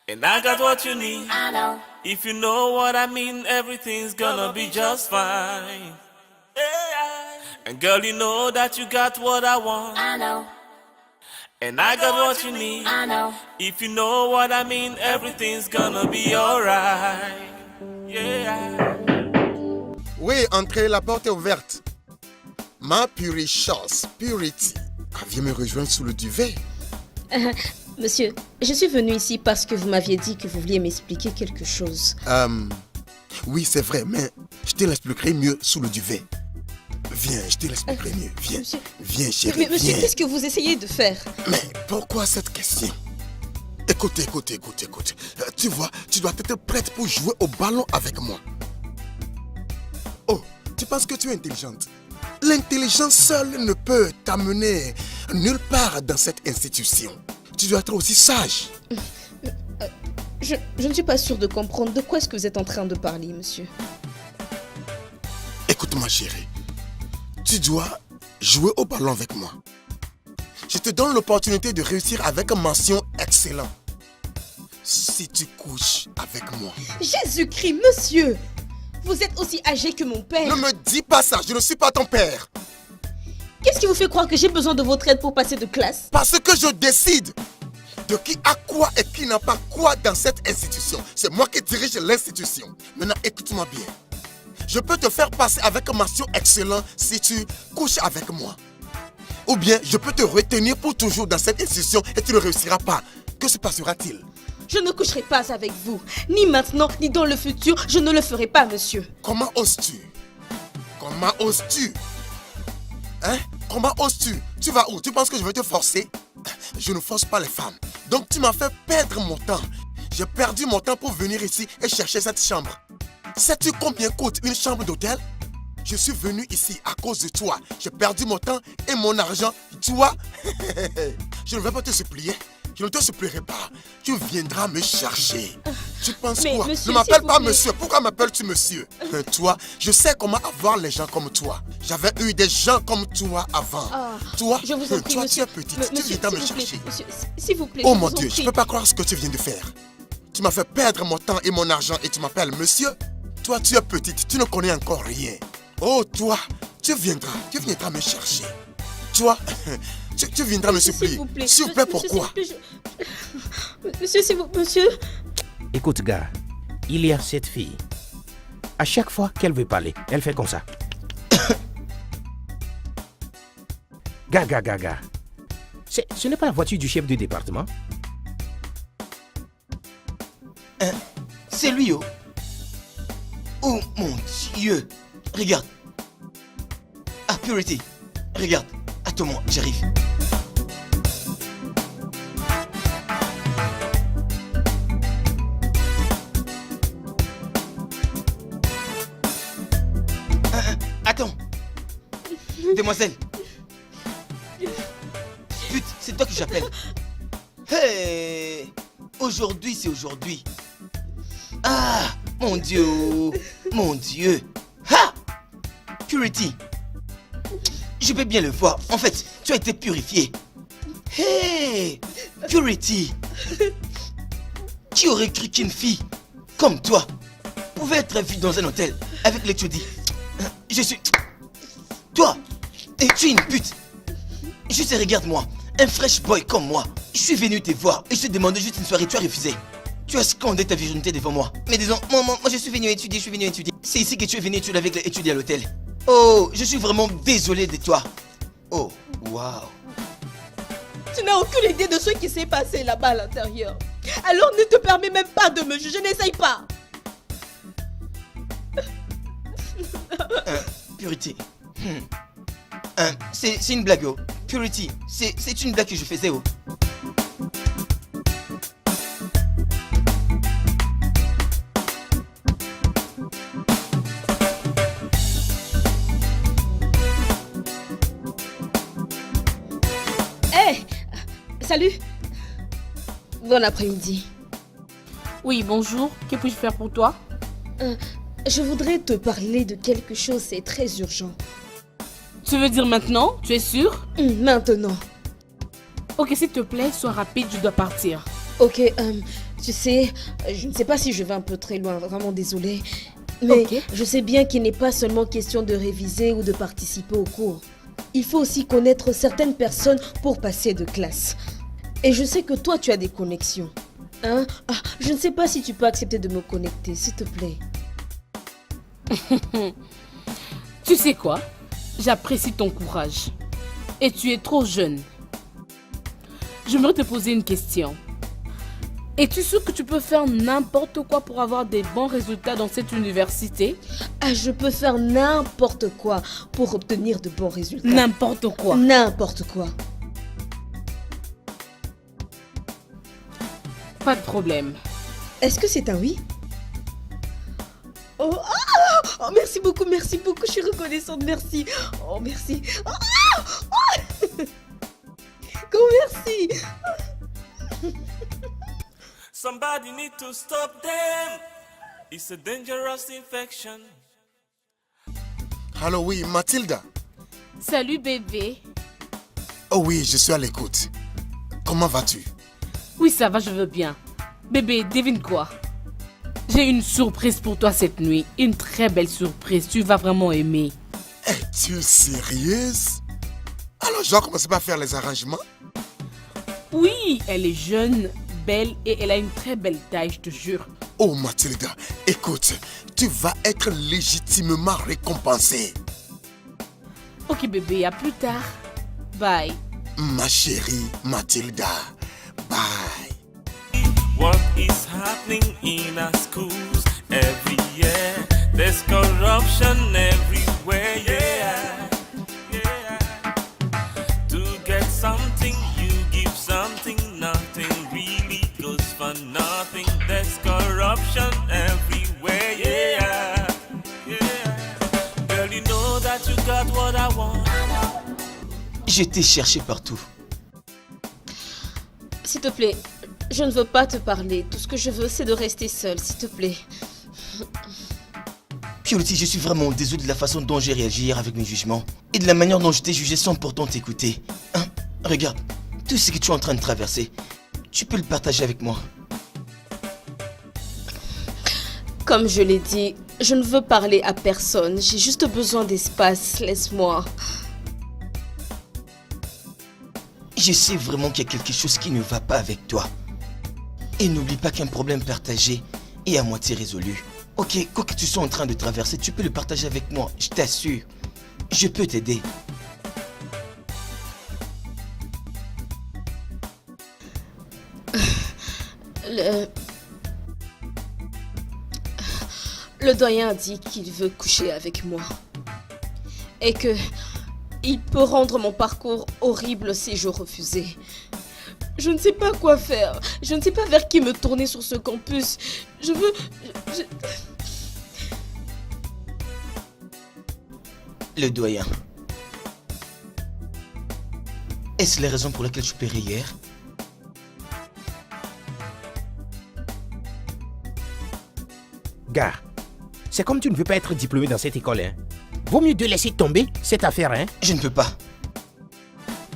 And I got what you need. I know. If you know what I mean, everything's gonna be just fine. Yeah. And girl, you know that you got what I want. I know. And I got what you need. I know. If you know what I mean, everything's gonna be alright. Yeah. Oui, entrez, la porte est ouverte. Ma Purity. Viens me rejoindre sous le duvet. Monsieur, je suis venu ici parce que vous m'aviez dit que vous vouliez m'expliquer quelque chose. Oui, c'est vrai, mais je te l'expliquerai mieux sous le duvet. Viens, je te l'expliquerai mieux. Viens, monsieur, viens chérie, mais monsieur, viens. qu'est-ce que vous essayez de faire? Mais pourquoi cette question? Écoute. Tu vois, tu dois être prête pour jouer au ballon avec moi. Oh, tu penses que tu es intelligente? L'intelligence seule ne peut t'amener nulle part dans cette institution. Tu dois être aussi sage. Je ne suis pas sûre de comprendre de quoi est-ce que vous êtes en train de parler, monsieur. Écoute-moi, chérie. Tu dois jouer au ballon avec moi. Je te donne l'opportunité de réussir avec mention excellent. Si tu couches avec moi. Jésus-Christ, monsieur! Vous êtes aussi âgé que mon père. Ne me dis pas ça, je ne suis pas ton père. Qu'est-ce qui vous fait croire que j'ai besoin de votre aide pour passer de classe? Parce que je décide de qui a quoi et qui n'a pas quoi dans cette institution. C'est moi qui dirige l'institution. Maintenant, écoute-moi bien. Je peux te faire passer avec mention excellent si tu couches avec moi. Ou bien, je peux te retenir pour toujours dans cette institution et tu ne réussiras pas. Que se passera-t-il? Je ne coucherai pas avec vous. Ni maintenant, ni dans le futur, je ne le ferai pas, monsieur. Comment oses-tu? Comment oses-tu? Hein? Comment oses-tu? Tu vas où? Tu penses que je vais te forcer? Je ne force pas les femmes. Donc tu m'as fait perdre mon temps. J'ai perdu mon temps pour venir ici et chercher cette chambre. Sais-tu combien coûte une chambre d'hôtel? Je suis venu ici à cause de toi. J'ai perdu mon temps et mon argent. Toi, je ne vais pas te supplier. Je ne te supplierai pas. Tu viendras me chercher. Tu penses quoi? Monsieur, ne m'appelle pas monsieur. Pourquoi m'appelles-tu monsieur? Toi, je sais comment avoir les gens comme toi. J'avais eu des gens comme toi avant. Toi, je vous en prie, toi monsieur. tu es petite. Tu viendras me chercher. Monsieur, s'il vous plaît. Oh mon Dieu, je ne peux pas croire ce que tu viens de faire. Tu m'as fait perdre mon temps et mon argent et tu m'appelles monsieur. Toi, tu es petite. Tu ne connais encore rien. Oh, toi, tu viendras me chercher. Toi, tu viendras me supplier. S'il vous plaît, pourquoi? Monsieur, s'il vous plaît, monsieur. Écoute, gars, il y a cette fille. À chaque fois qu'elle veut parler, elle fait comme ça. Gars. Ce n'est pas la voiture du chef du département? C'est lui, oh. Oh mon Dieu. Regarde. Ah, Purity. Regarde. Attends-moi, j'arrive. Attends. Demoiselle. Pute, c'est toi que j'appelle. Hey. Aujourd'hui, c'est aujourd'hui. Ah, mon Dieu. Mon Dieu. Ha! Purity. Je peux bien le voir. En fait, tu as été purifié. Hey! Purity. Qui aurait cru qu'une fille comme toi pouvait être vue dans un hôtel avec les Chudi? Je suis... Toi, et tu es une pute. Juste regarde-moi. Un fresh boy comme moi. Je suis venu te voir et je te demandais juste une soirée. Tu as refusé. Tu as scandé ta virginité devant moi. Mais disons, moi je suis venu étudier, C'est ici que tu es venu étudier avec les étudiants à l'hôtel. Oh, je suis vraiment désolé de toi. Oh, waouh. Tu n'as aucune idée de ce qui s'est passé là-bas à l'intérieur. Alors ne te permets même pas de me juger, n'essaye pas. Purity. C'est une blague, oh. Purity, c'est une blague que je faisais, oh. Salut. Bon après-midi. Oui, bonjour. Que puis-je faire pour toi? Je voudrais te parler de quelque chose, c'est très urgent. Tu veux dire maintenant? Tu es sûr? Maintenant. Ok, s'il te plaît, sois rapide, je dois partir. Ok, tu sais, je ne sais pas si je vais un peu très loin, vraiment désolée. Mais je sais bien qu'il n'est pas seulement question de réviser ou de participer au cours. Il faut aussi connaître certaines personnes pour passer de classe. Et je sais que toi, tu as des connexions. Hein? Je ne sais pas si tu peux accepter de me connecter, s'il te plaît. Tu sais quoi? J'apprécie ton courage. Et tu es trop jeune. J'aimerais te poser une question. Es-tu sûr que tu peux faire n'importe quoi pour avoir des bons résultats dans cette université? Je peux faire n'importe quoi pour obtenir de bons résultats. N'importe quoi? N'importe quoi. Pas de problème. Est-ce que c'est un oui? Oh, merci beaucoup, je suis reconnaissante, merci. Oh, merci. Merci. Somebody need to stop them. It's a dangerous infection. Allô, oui, Mathilda. Salut bébé. Oh oui, je suis à l'écoute. Comment vas-tu? Oui, ça va, je veux bien. Bébé, devine quoi? J'ai une surprise pour toi cette nuit. Une très belle surprise. Tu vas vraiment aimer. Es-tu sérieuse? Alors, je dois commencer par faire les arrangements? Oui, elle est jeune, belle et elle a une très belle taille, je te jure. Oh, Mathilda, écoute, tu vas être légitimement récompensée. Ok bébé, à plus tard. Bye. Ma chérie Mathilda, bye. What is happening in our schools every year? There's corruption everywhere, yeah. To get something, you give something, nothing really goes for nothing. There's corruption everywhere, yeah. Girl, you know that you got what I want. Je t'ai cherché partout. S'il te plaît, je ne veux pas te parler. Tout ce que je veux, c'est de rester seule, s'il te plaît. Purity, je suis vraiment désolé de la façon dont j'ai réagi hier avec mes jugements et de la manière dont je t'ai jugé sans pourtant t'écouter. Hein? Regarde, tout ce que tu es en train de traverser, tu peux le partager avec moi. Comme je l'ai dit, je ne veux parler à personne. J'ai juste besoin d'espace. Laisse-moi. Je sais vraiment qu'il y a quelque chose qui ne va pas avec toi. Et n'oublie pas qu'un problème partagé est à moitié résolu. Ok, quoi que tu sois en train de traverser, tu peux le partager avec moi, je t'assure. Je peux t'aider. Le doyen a dit qu'il veut coucher avec moi. Et que il peut rendre mon parcours horrible si je refusais. Je ne sais pas quoi faire. Je ne sais pas vers qui me tourner sur ce campus. Je veux... Le doyen. Est-ce la raison pour laquelle tu pleurais hier? Gars, c'est comme tu ne veux pas être diplômé dans cette école, hein. Vaut mieux de laisser tomber cette affaire, hein. Je ne peux pas.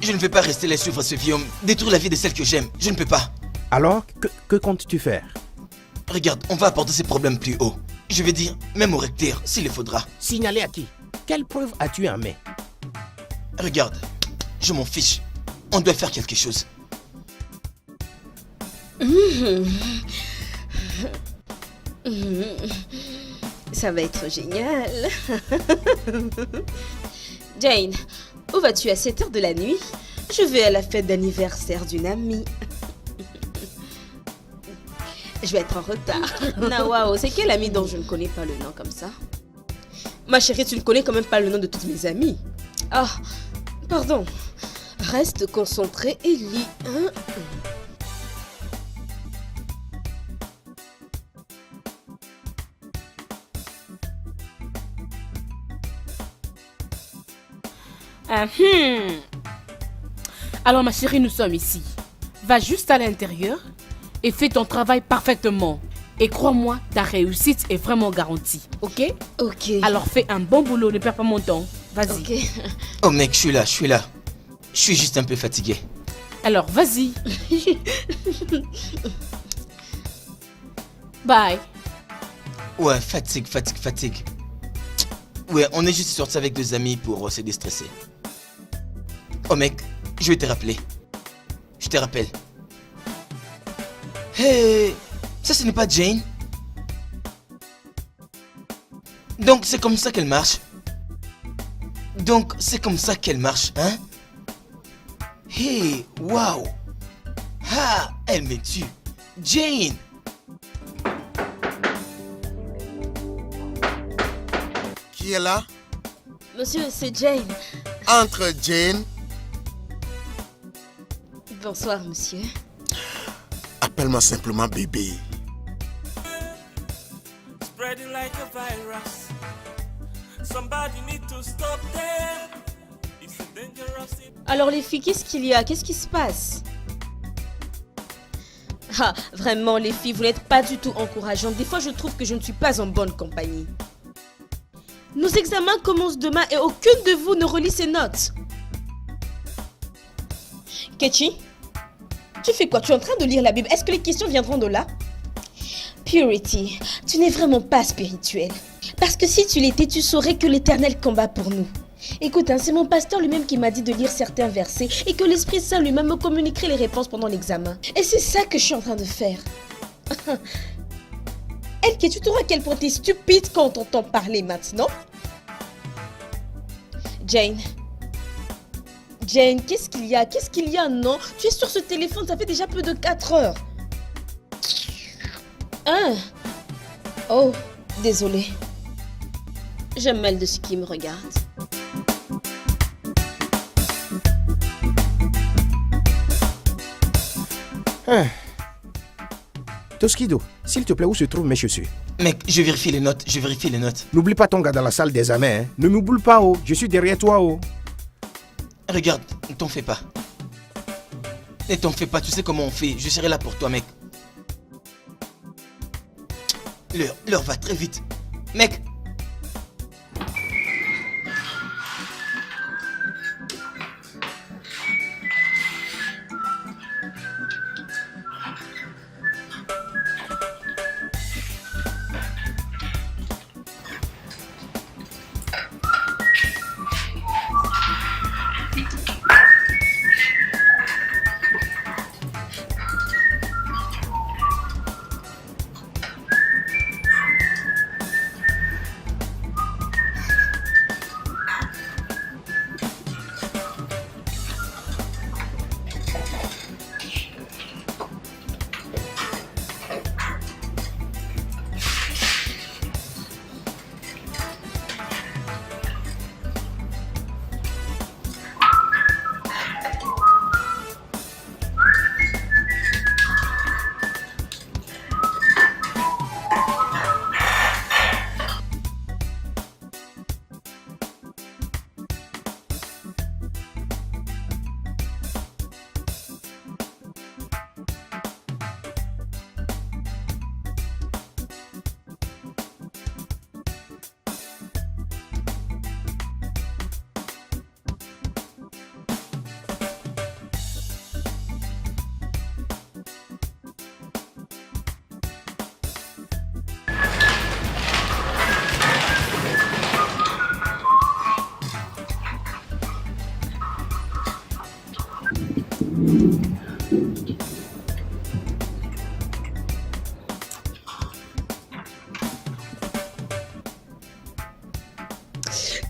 Je ne vais pas rester là suivre ce vieux homme, détruire la vie de celle que j'aime. Je ne peux pas. Alors, que comptes-tu faire? Regarde, on va apporter ces problèmes plus haut. Je vais dire, même au recteur, s'il le faudra. Signaler à qui? Quelle preuve as-tu en main? Regarde, je m'en fiche. On doit faire quelque chose. Ça va être génial. Jane, où vas-tu à 7h de la nuit? Je vais à la fête d'anniversaire d'une amie. Je vais être en retard. Nawao, c'est quelle amie dont je ne connais pas le nom comme ça? Ma chérie, tu ne connais quand même pas le nom de toutes mes amies. Ah, pardon. Reste concentré et lis. Hein? Alors ma chérie, nous sommes ici. Va juste à l'intérieur et fais ton travail parfaitement. Et crois-moi, ta réussite est vraiment garantie, ok? Ok. Alors fais un bon boulot, ne perds pas mon temps. Vas-y. Ok. Oh mec, je suis là. Je suis juste un peu fatigué. Alors vas-y. Bye. Ouais, fatigue. Ouais, on est juste sortis avec deux amis pour se déstresser. Oh mec, je vais te rappeler. Je te rappelle. Hey, ça ce n'est pas Jane. Donc c'est comme ça qu'elle marche. Hein? Hey, waouh. Ah, elle me tue. Jane. Qui est là? Monsieur, c'est Jane. Entre, Jane. Bonsoir, monsieur. Appelle-moi simplement bébé. spreading like a virus. Somebody need to stop them. It's a dangerous. Alors les filles, qu'est-ce qu'il y a? Qu'est-ce qui se passe? Ah, vraiment les filles, vous n'êtes pas du tout encourageantes. Des fois, je trouve que je ne suis pas en bonne compagnie. Nos examens commencent demain et aucune de vous ne relit ses notes. Kechi, tu fais quoi? Tu es en train de lire la Bible. Est-ce que les questions viendront de là? Purity, tu n'es vraiment pas spirituelle. Parce que si tu l'étais, tu saurais que l'Éternel combat pour nous. Écoute, c'est mon pasteur lui-même qui m'a dit de lire certains versets et que l'Esprit Saint lui-même me communiquerait les réponses pendant l'examen. Et c'est ça que je suis en train de faire. Elke, tu trouves à quel point t'es stupide quand on t'entend parler maintenant? Jane, qu'est-ce qu'il y a? Qu'est-ce qu'il y a, non? Tu es sur ce téléphone, ça fait déjà plus de 4 heures. Oh, désolée. Je me mêle de ce qui me regarde. Toskido, s'il te plaît, où se trouvent mes chaussures? Mec, je vérifie les notes, N'oublie pas ton gars dans la salle d'examen, hein. Ne m'oublie pas, oh. Je suis derrière toi, oh. Regarde, ne t'en fais pas. Ne t'en fais pas, tu sais comment on fait. Je serai là pour toi, mec. L'heure va très vite. Mec.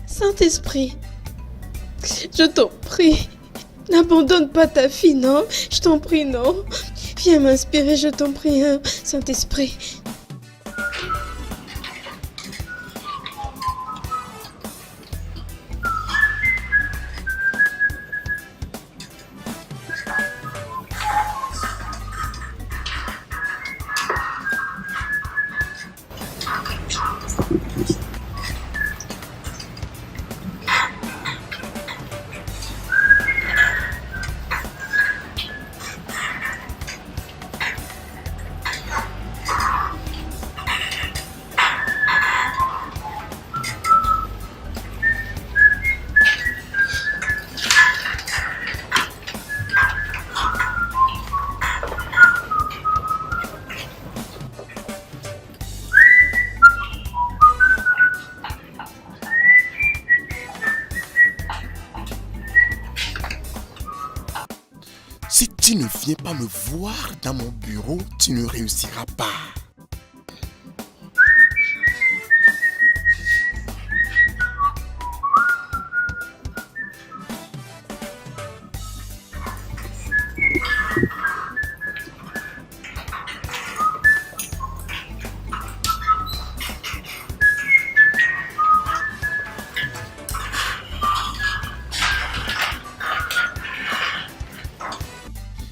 Saint-Esprit, je t'en prie, n'abandonne pas ta fille, non? Je t'en prie, non? Viens m'inspirer, je t'en prie, hein, Saint-Esprit. Si tu ne viens pas me voir dans mon bureau, tu ne réussiras pas.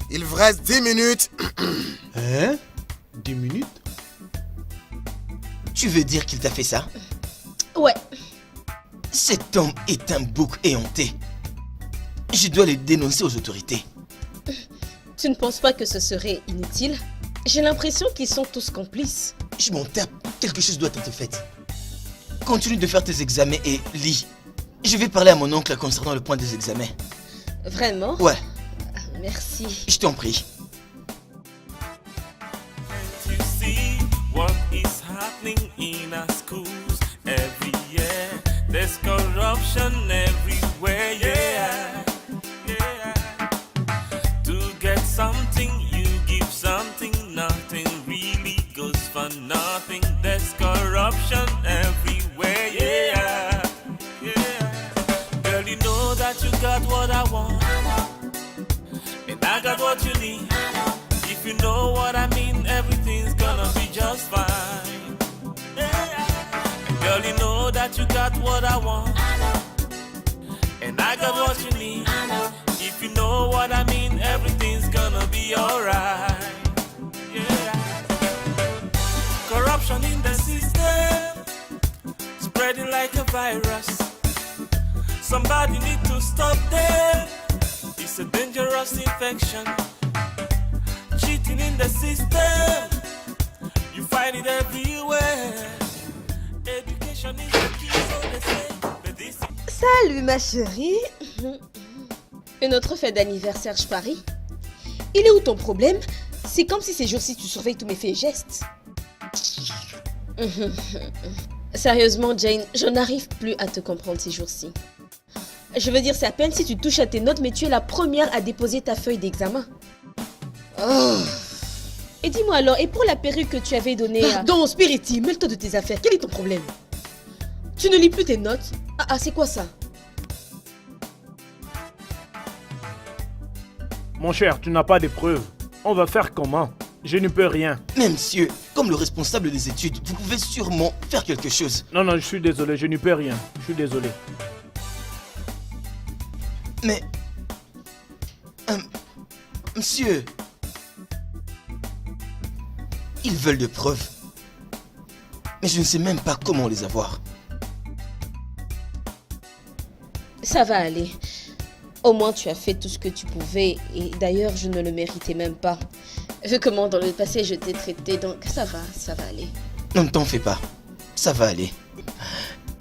Il vous reste 10 minutes. Hein? 10 minutes? Tu veux dire qu'il t'a fait ça? Ouais. Cet homme est un bouc éhonté. Je dois le dénoncer aux autorités. Tu ne penses pas que ce serait inutile? J'ai l'impression qu'ils sont tous complices. Je m'en tape. Quelque chose doit être fait. Continue de faire tes examens et lis. Je vais parler à mon oncle concernant le point des examens. Vraiment? Ouais. Merci. Je t'en prie. You see what is happening in our schools every year. There's corruption everywhere, yeah. To get something, you give something. Nothing really goes for nothing. There's corruption everywhere, yeah. Girl, you know that you got what I want, and I got what you need. If you know what I mean, everything's gonna be just fine. Girl, you know that you got what I want, and I got what you need. If you know what I mean, everything's gonna be alright. Corruption in the system, spreading like a virus. Somebody need to stop them. It's a dangerous infection. Cheating in the system, you find it everywhere. Education is the key, so they say. But this Salut ma chérie. Une autre fête d'anniversaire, je parie. Il est où ton problème? C'est comme si ces jours-ci tu surveilles tous mes faits et gestes. Sérieusement, Jane, je n'arrive plus à te comprendre ces jours-ci. Je veux dire, c'est à peine si tu touches à tes notes, mais tu es la première à déposer ta feuille d'examen. Oh. Et dis-moi alors, et pour la perruque que tu avais donnée à... Pardon, Spiriti, mêle-toi de tes affaires. Quel est ton problème? Tu ne lis plus tes notes? Ah, c'est quoi ça? Mon cher, tu n'as pas de preuves. On va faire comment? Je ne peux rien. Mais monsieur, comme le responsable des études, vous pouvez sûrement faire quelque chose. Non, je suis désolé, je ne peux rien. Je suis désolé. Mais... monsieur... Ils veulent de preuves. Mais je ne sais même pas comment les avoir. Ça va aller. Au moins tu as fait tout ce que tu pouvais. Et d'ailleurs, je ne le méritais même pas. Vu comment dans le passé je t'ai traité, donc ça va aller. Non, ne t'en fais pas. Ça va aller.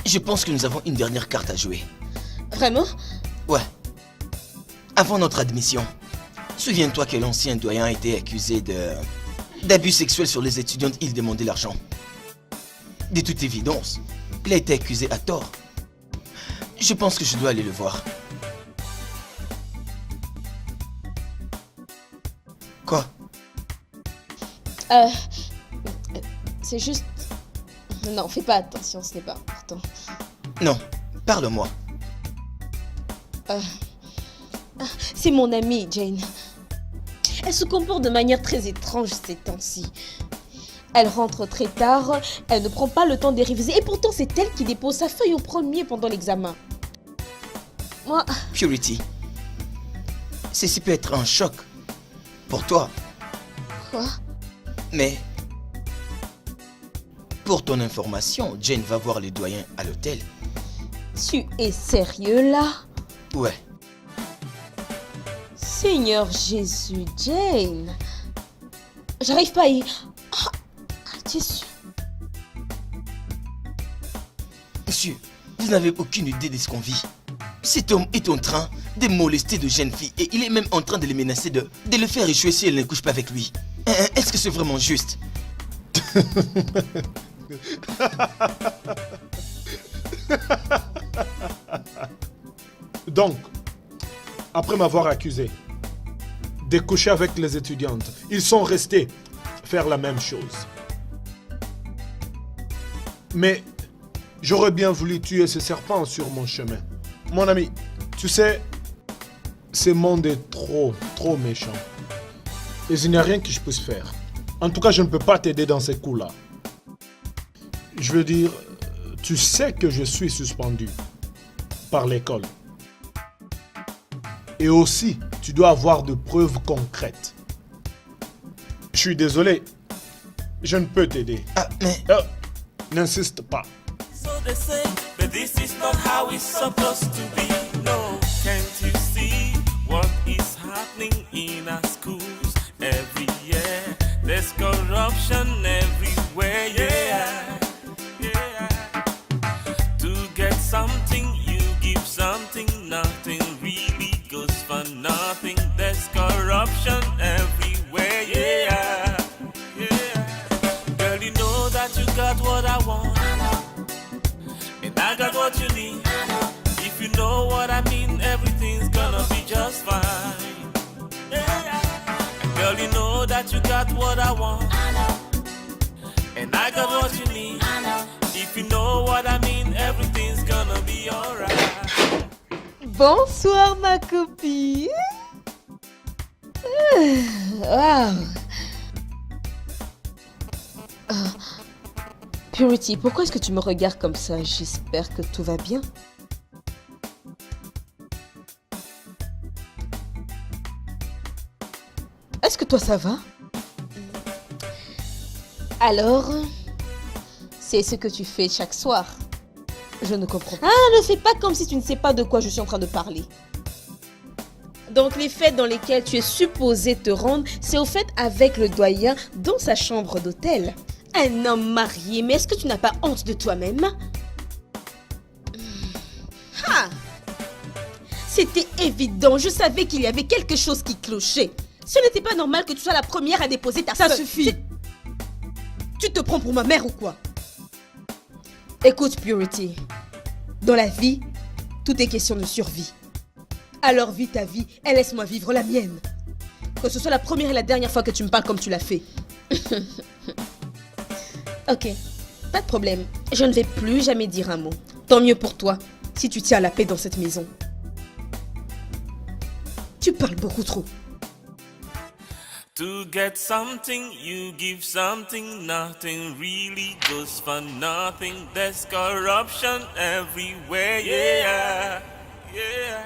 Je pense que nous avons une dernière carte à jouer. Vraiment? Ouais. Avant notre admission, souviens-toi que l'ancien doyen a été accusé d'abus sexuels sur les étudiantes. Il demandait l'argent. De toute évidence, il a été accusé à tort. Je pense que je dois aller le voir. Quoi? C'est juste... Non, fais pas attention, ce n'est pas important. Non, parle-moi. C'est mon amie, Jane. Elle se comporte de manière très étrange ces temps-ci. Elle rentre très tard, elle ne prend pas le temps de réviser, et pourtant c'est elle qui dépose sa feuille au premier pendant l'examen. Moi... Purity, ceci peut être un choc pour toi. Quoi? Mais, pour ton information, Jane va voir les doyens à l'hôtel. Tu es sérieux là? Ouais. Seigneur Jésus, Jane. J'arrive pas à y... Jésus. Monsieur, vous n'avez aucune idée de ce qu'on vit. Cet homme est en train de molester de jeunes filles et il est même en train de les menacer de le faire échouer si elle ne couche pas avec lui. Est-ce que c'est vraiment juste? Donc, après m'avoir accusé de coucher avec les étudiantes, ils sont restés faire la même chose. Mais j'aurais bien voulu tuer ce serpent sur mon chemin. Mon ami, tu sais, ce monde est trop méchant. Et il n'y a rien que je puisse faire. En tout cas, je ne peux pas t'aider dans ces coups-là. Je veux dire, tu sais que je suis suspendu par l'école. Et aussi, tu dois avoir de preuves concrètes. Je suis désolé, je ne peux t'aider. Ah, mais... N'insiste pas. So they say, but this is not how it's supposed to be. No, can't you see what is happening in our schools every year? There's corruption everywhere, yeah, yeah. To get something, you give something, nothing really goes for nothing. There's corruption everywhere, yeah, yeah. Girl, you know that you got what I want, and I got what you need. If you know what I mean, everything's gonna be just fine. Yeah. And girl, you know that you got what I want, and I got what you need. If you know what I mean, everything's gonna be alright. Bonsoir ma copine. Wow. Purity, pourquoi est-ce que tu me regardes comme ça? J'espère que tout va bien. Est-ce que toi ça va? Alors, c'est ce que tu fais chaque soir. Je ne comprends pas. Ah, ne fais pas comme si tu ne sais pas de quoi je suis en train de parler. Donc les fêtes dans lesquelles tu es supposé te rendre, c'est au fait avec le doyen dans sa chambre d'hôtel. Un homme marié, mais est-ce que tu n'as pas honte de toi-même? Ah! C'était évident, je savais qu'il y avait quelque chose qui clochait. Ce n'était pas normal que tu sois la première à déposer ta feuille. Ça suffit. Tu te prends pour ma mère ou quoi? Écoute Purity, dans la vie, tout est question de survie. Alors vis ta vie et laisse-moi vivre la mienne. Que ce soit la première et la dernière fois que tu me parles comme tu l'as fait. Ok, pas de problème. Je ne vais plus jamais dire un mot. Tant mieux pour toi, si tu tiens la paix dans cette maison. Tu parles beaucoup trop. To get something, you give something, nothing really goes for nothing. There's corruption everywhere, yeah, yeah.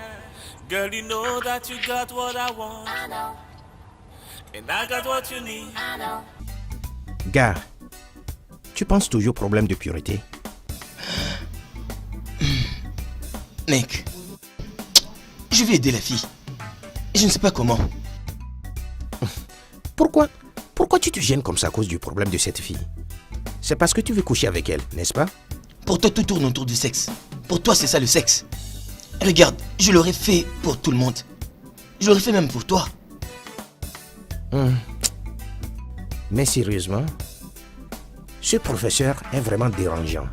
Girl, you know that you got what I want, and I got what you need. Gars, tu penses toujours au problème de Purity? Mec, je vais aider la fille. Je ne sais pas comment. Pourquoi tu te gênes comme ça à cause du problème de cette fille? C'est parce que tu veux coucher avec elle, n'est-ce pas? Pour toi, tout tourne autour du sexe. Pour toi, c'est ça le sexe. Regarde, je l'aurais fait pour tout le monde. Je l'aurais fait même pour toi. Mais sérieusement, ce professeur est vraiment dérangeant.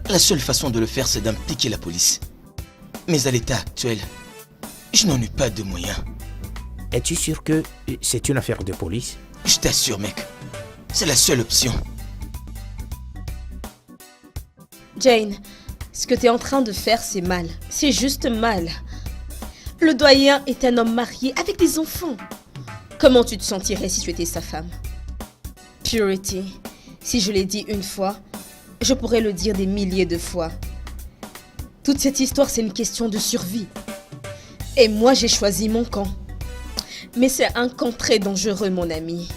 La seule façon de le faire, c'est d'impliquer la police. Mais à l'état actuel, je n'en ai pas de moyens. Es-tu sûr que c'est une affaire de police? Je t'assure, mec. C'est la seule option. Jane, ce que tu es en train de faire, c'est mal. C'est juste mal. Le doyen est un homme marié avec des enfants. Comment tu te sentirais si tu étais sa femme? Purity, si je l'ai dit une fois, je pourrais le dire des milliers de fois. Toute cette histoire, c'est une question de survie. Et moi, j'ai choisi mon camp. Mais c'est un camp très dangereux, mon ami.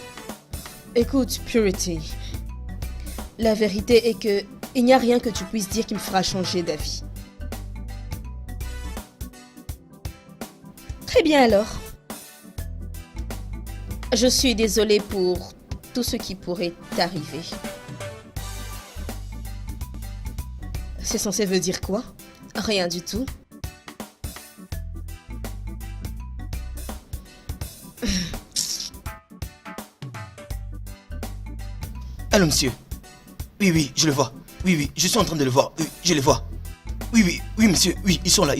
Écoute, Purity, la vérité est que il n'y a rien que tu puisses dire qui me fera changer d'avis. Très bien alors. Je suis désolée pour tout ce qui pourrait t'arriver. C'est censé veut dire quoi? Rien du tout. Allô, monsieur. Oui, je le vois. Oui, je suis en train de le voir. Oui, je le vois. Oui, monsieur. Oui, ils sont là.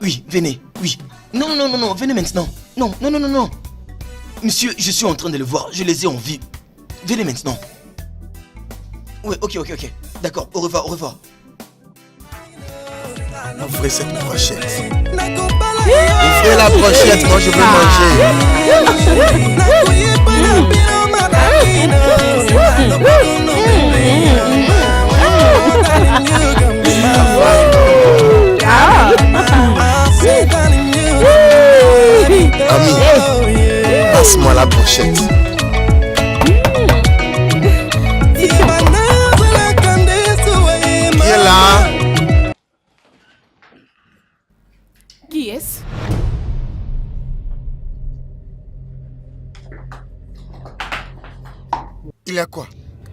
Oui, venez. Oui. Non, venez maintenant. Non. Monsieur, je suis en train de le voir. Je les ai en vie. Venez maintenant. Ouais, ok. D'accord, au revoir. Ouvrez cette brochette. Ouvrez la brochette, moi je veux manger. Ami, passe-moi la brochette. Qui est-ce? Il y a quoi?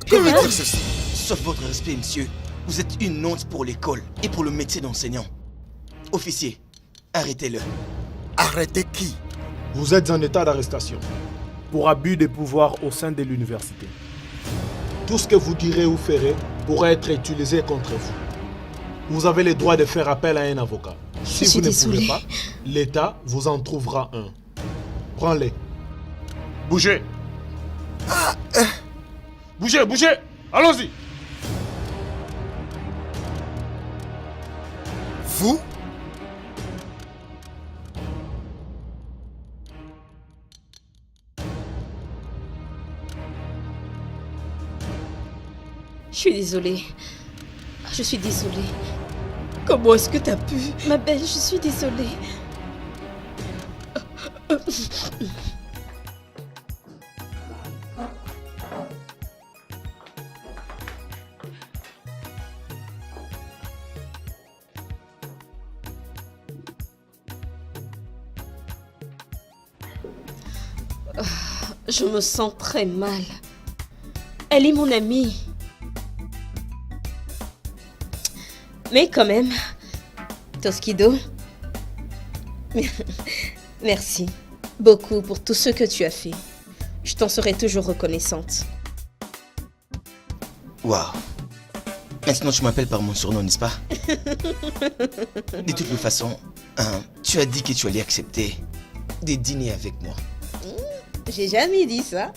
Que veut dire ceci? Sauf votre respect, monsieur. Vous êtes une honte pour l'école et pour le métier d'enseignant. Officier, arrêtez-le. Arrêtez qui? Vous êtes en état d'arrestation. Pour abus de pouvoir au sein de l'université. Tout ce que vous direz ou ferez pourra être utilisé contre vous. Vous avez le droit de faire appel à un avocat. Si vous ne pouvez pas, l'État vous en trouvera un. Prends-les. Bougez. Bougez, bougez. Allons-y. Vous? Je suis désolée. Je suis désolée. Comment est-ce que t'as pu? Ma belle, je suis désolée. Je me sens très mal. Elle est mon amie. Mais quand même, Toskido, merci beaucoup pour tout ce que tu as fait. Je t'en serai toujours reconnaissante. Waouh. Maintenant, tu m'appelles par mon surnom, n'est-ce pas? De toutes les façons, tu as dit que tu allais accepter de dîner avec moi. J'ai jamais dit ça.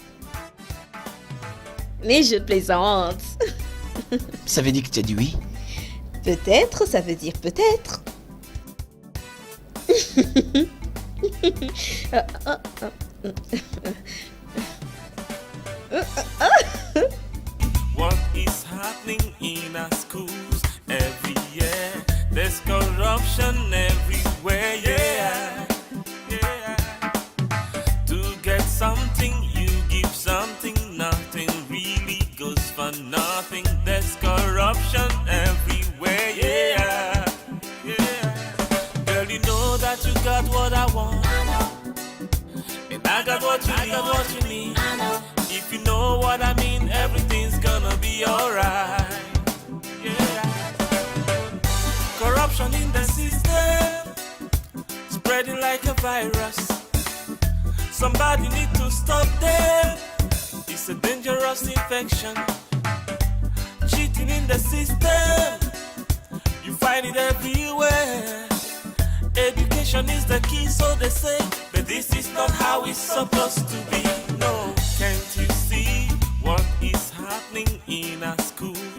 Mais je plaisante. Ça veut dire que tu as dit oui? Peut-être, ça veut dire peut-être. What is happening in our schools every year? There's corruption everywhere, yeah. To get something, you give something, nothing really goes for nothing. There's corruption everywhere, yeah. Girl, you know that you got what I want, and I got what you need. If you know what I mean, everything's gonna be alright. Yeah. Corruption in the system, spreading like a virus. Somebody need to stop them. It's a dangerous infection. Cheating in the system, you find it everywhere. Education is the key, so they say, but this is not how it's supposed to be. No, can't you see what is happening in our schools?